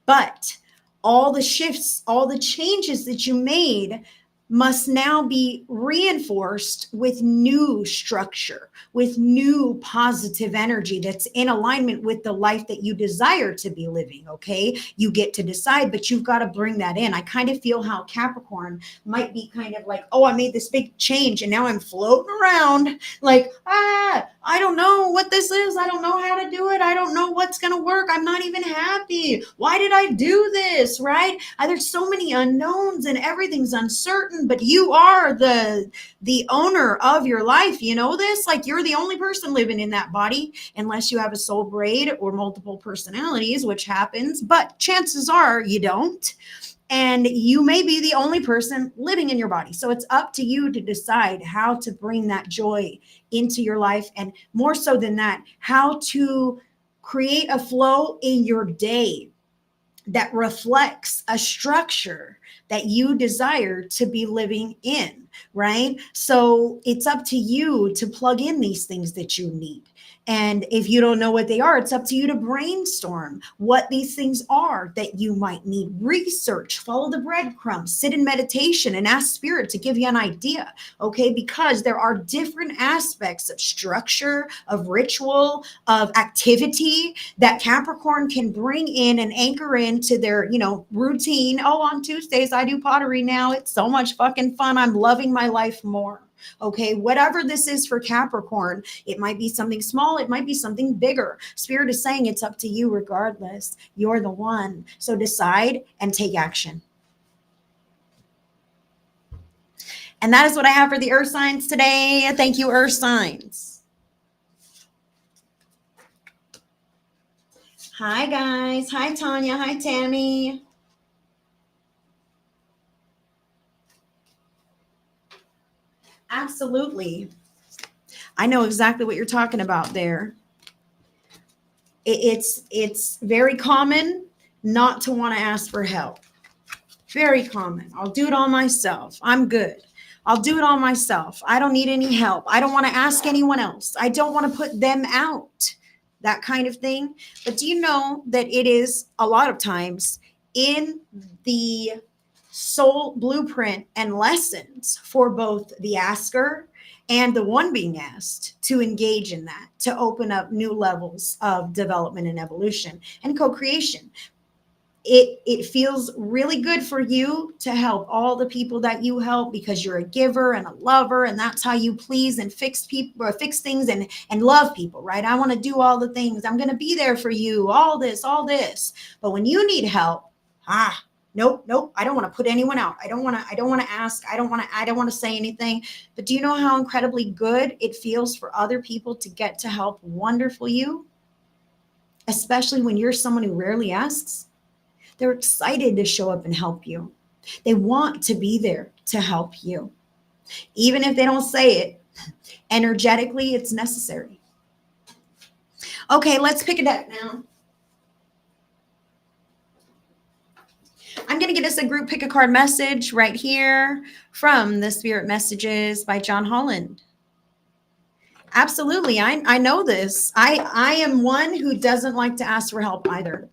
But all the shifts, all the changes that you made must now be reinforced with new structure, with new positive energy that's in alignment with the life that you desire to be living. Okay. You get to decide, but you've got to bring that in. I kind of feel how Capricorn might be kind of like, oh, I made this big change and now I'm floating around like, I don't know what this is. I don't know how to do it. I don't know what's going to work. I'm not even happy. Why did I do this? Right. There's so many unknowns and everything's uncertain, but you are the owner of your life. You know this? Like, you're the only person living in that body, unless you have a soul braid or multiple personalities, which happens, but chances are you don't. And you may be the only person living in your body. So it's up to you to decide how to bring that joy into your life. And more so than that, how to create a flow in your day that reflects a structure that you desire to be living in, right? So it's up to you to plug in these things that you need. And if you don't know what they are, it's up to you to brainstorm what these things are that you might need. Research, follow the breadcrumbs, sit in meditation and ask Spirit to give you an idea, okay? Because there are different aspects of structure, of ritual, of activity that Capricorn can bring in and anchor into their, routine. Oh, on Tuesdays, I do pottery now. It's so much fucking fun. I'm loving my life more. Okay, whatever this is for Capricorn, it might be something small, it might be something bigger. Spirit is saying it's up to you regardless. You're the one. So decide and take action. And that is what I have for the Earth signs today. Thank you, Earth signs. Hi, guys. Hi, Tanya. Hi, Tammy. Absolutely. I know exactly what you're talking about there. It's very common not to want to ask for help. Very common. I'll do it all myself. I'm good. I'll do it all myself. I don't need any help. I don't want to ask anyone else. I don't want to put them out. That kind of thing. But do you know that it is a lot of times in the soul blueprint and lessons for both the asker and the one being asked to engage in that, to open up new levels of development and evolution and co-creation. It feels really good for you to help all the people that you help because you're a giver and a lover, and that's how you please and fix people, or fix things and love people, right? I want to do all the things. I'm going to be there for you, all this. But when you need help, nope. I don't want to put anyone out. I don't want to ask. I don't want to say anything. But do you know how incredibly good it feels for other people to get to help wonderful you? Especially when you're someone who rarely asks. They're excited to show up and help you. They want to be there to help you. Even if they don't say it, energetically, it's necessary. Okay, let's pick a deck now. I'm going to get us a group pick a card message right here from the Spirit Messages by John Holland. Absolutely. I know this. I am one who doesn't like to ask for help either.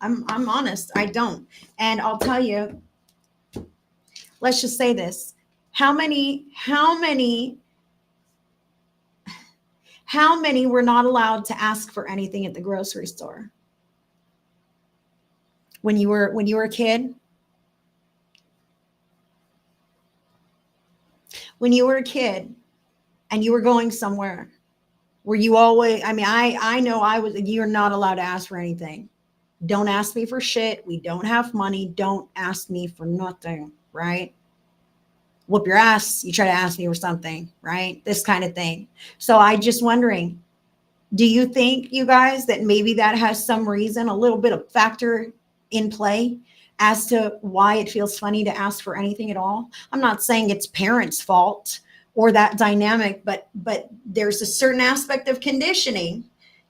I'm honest. I don't. And I'll tell you, let's just say this. How many How many were not allowed to ask for anything at the grocery store when you were a kid? When you were a kid and you were going somewhere, were you always, I mean, I know I was, you're not allowed to ask for anything. Don't ask me for shit. We don't have money. Don't ask me for nothing, right? Whoop your ass. You try to ask me for something, right? This kind of thing. So I just wondering, do you think, you guys, that maybe that has some reason, a little bit of factor in play as to why it feels funny to ask for anything at all? I'm not saying it's parents' fault or that dynamic, but there's a certain aspect of conditioning,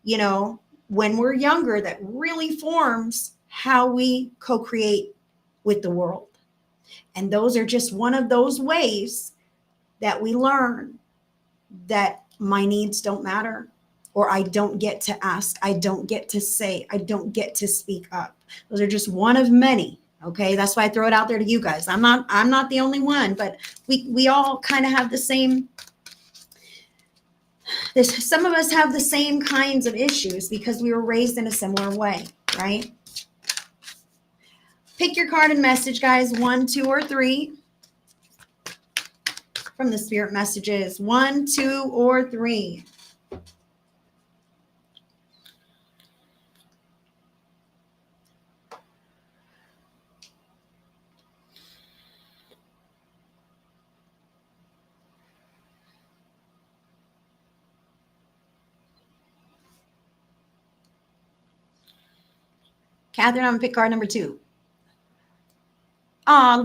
you know, when we're younger that really forms how we co-create with the world. And those are just one of those ways that we learn that my needs don't matter, or I don't get to ask, I don't get to say, I don't get to speak up. Those are just one of many. Okay, that's why I throw it out there to you guys. I'm not the only one, but we all kind of have the same. Some of us have the same kinds of issues because we were raised in a similar way, right? Pick your card and message, guys. 1, 2, or 3 from the spirit messages. 1, 2, or 3. Catherine, I'm gonna pick card number 2.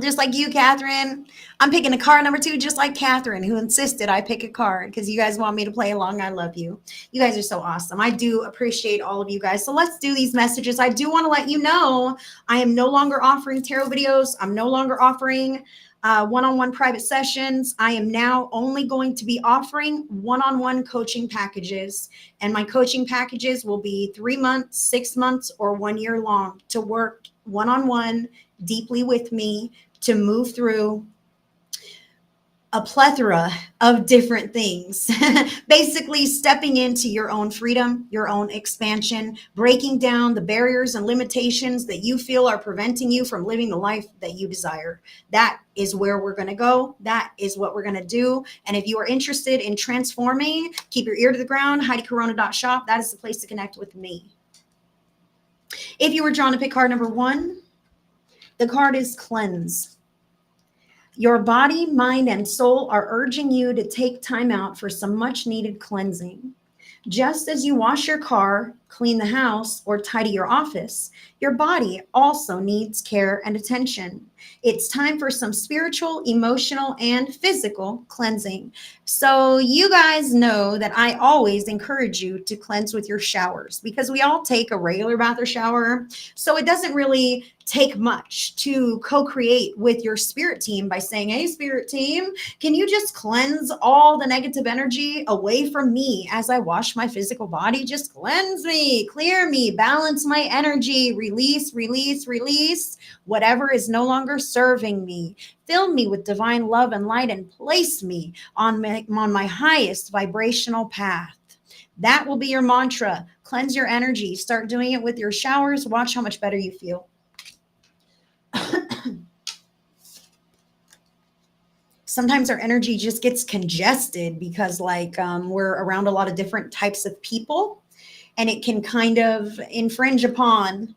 Just like you, Catherine. I'm picking a card number 2, just like Catherine, who insisted I pick a card because you guys want me to play along. I love you. You guys are so awesome. I do appreciate all of you guys. So let's do these messages. I do want to let you know I am no longer offering tarot videos. I'm no longer offering one-on-one private sessions. I am now only going to be offering one-on-one coaching packages. And my coaching packages will be 3 months, 6 months, or 1 year long to work one-on-one deeply with me to move through a plethora of different things. Basically stepping into your own freedom, your own expansion, breaking down the barriers and limitations that you feel are preventing you from living the life that you desire. That is where we're going to go. That is what we're going to do. And if you are interested in transforming, keep your ear to the ground, HeidiCorona.shop. That is the place to connect with me. If you were drawn to pick card number 1, the card is cleanse. Your body, mind, and soul are urging you to take time out for some much needed cleansing. Just as you wash your car, clean the house, or tidy your office, your body also needs care and attention. It's time for some spiritual, emotional, and physical cleansing. So you guys know that I always encourage you to cleanse with your showers because we all take a regular bath or shower. So it doesn't really take much to co-create with your spirit team by saying, hey, spirit team, can you just cleanse all the negative energy away from me as I wash my physical body? Just cleanse me, clear me, balance my energy, release, release, release whatever is no longer serving me. Fill me with divine love and light and place me on my highest vibrational path. That will be your mantra. Cleanse your energy. Start doing it with your showers. Watch how much better you feel. Sometimes our energy just gets congested because we're around a lot of different types of people, and it can kind of infringe upon,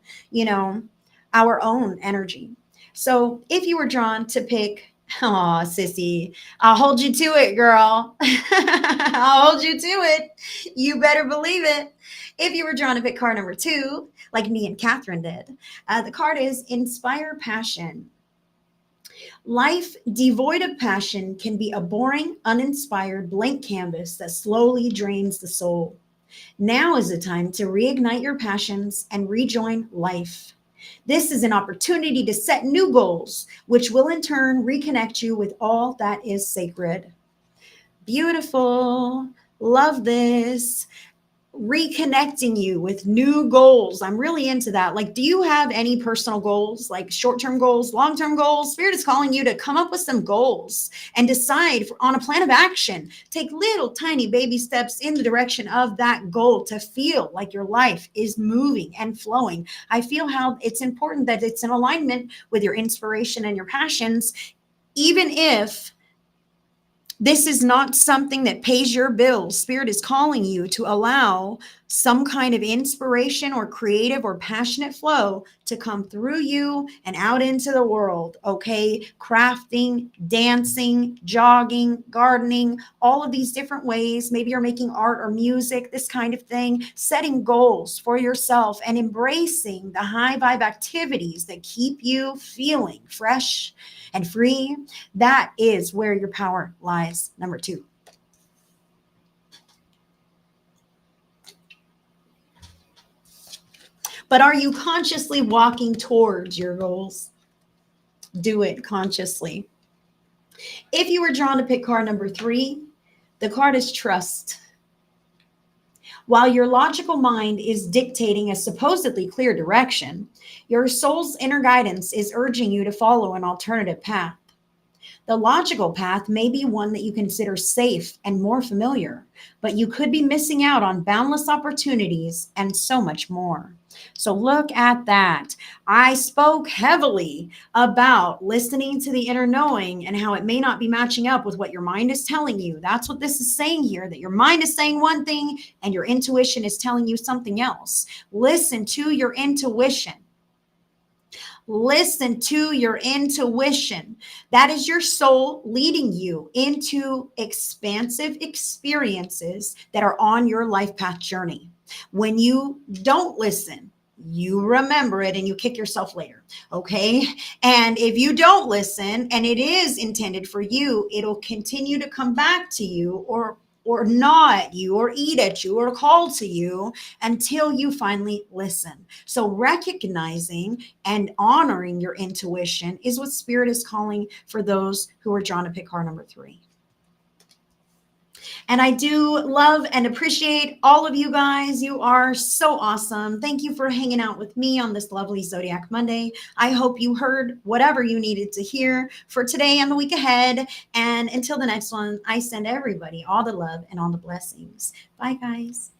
our own energy. So if you were drawn to pick, oh, sissy, I'll hold you to it, girl. I'll hold you to it. You better believe it. If you were drawn to pick card number 2, like me and Catherine did, the card is Inspire Passion. Life devoid of passion can be a boring, uninspired blank canvas that slowly drains the soul. Now is the time to reignite your passions and rejoin life. This is an opportunity to set new goals, which will in turn reconnect you with all that is sacred. Beautiful. Love this. reconnecting you with new goals. I'm really into that. Like, do you have any personal goals, like short-term goals, long-term goals? Spirit is calling you to come up with some goals and decide on a plan of action. Take little tiny baby steps in the direction of that goal to feel like your life is moving and flowing. I feel how it's important that it's in alignment with your inspiration and your passions, even if this is not something that pays your bills. Spirit is calling you to allow some kind of inspiration or creative or passionate flow to come through you and out into the world. Okay. Crafting, dancing, jogging, gardening, all of these different ways. Maybe you're making art or music, this kind of thing, setting goals for yourself and embracing the high vibe activities that keep you feeling fresh and free. That is where your power lies. Number 2. But are you consciously walking towards your goals? Do it consciously. If you were drawn to pick card number 3, the card is trust. While your logical mind is dictating a supposedly clear direction, your soul's inner guidance is urging you to follow an alternative path. The logical path may be one that you consider safe and more familiar, but you could be missing out on boundless opportunities and so much more. So look at that. I spoke heavily about listening to the inner knowing and how it may not be matching up with what your mind is telling you. That's what this is saying here, that your mind is saying one thing and your intuition is telling you something else. Listen to your intuition. Listen to your intuition. That is your soul leading you into expansive experiences that are on your life path journey. When you don't listen, you remember it and you kick yourself later. Okay. And if you don't listen and it is intended for you, it'll continue to come back to you or gnaw at you or eat at you or call to you until you finally listen. So recognizing and honoring your intuition is what Spirit is calling for those who are drawn to pick card number 3. And I do love and appreciate all of you guys. You are so awesome. Thank you for hanging out with me on this lovely Zodiac Monday. I hope you heard whatever you needed to hear for today and the week ahead. And until the next one, I send everybody all the love and all the blessings. Bye, guys.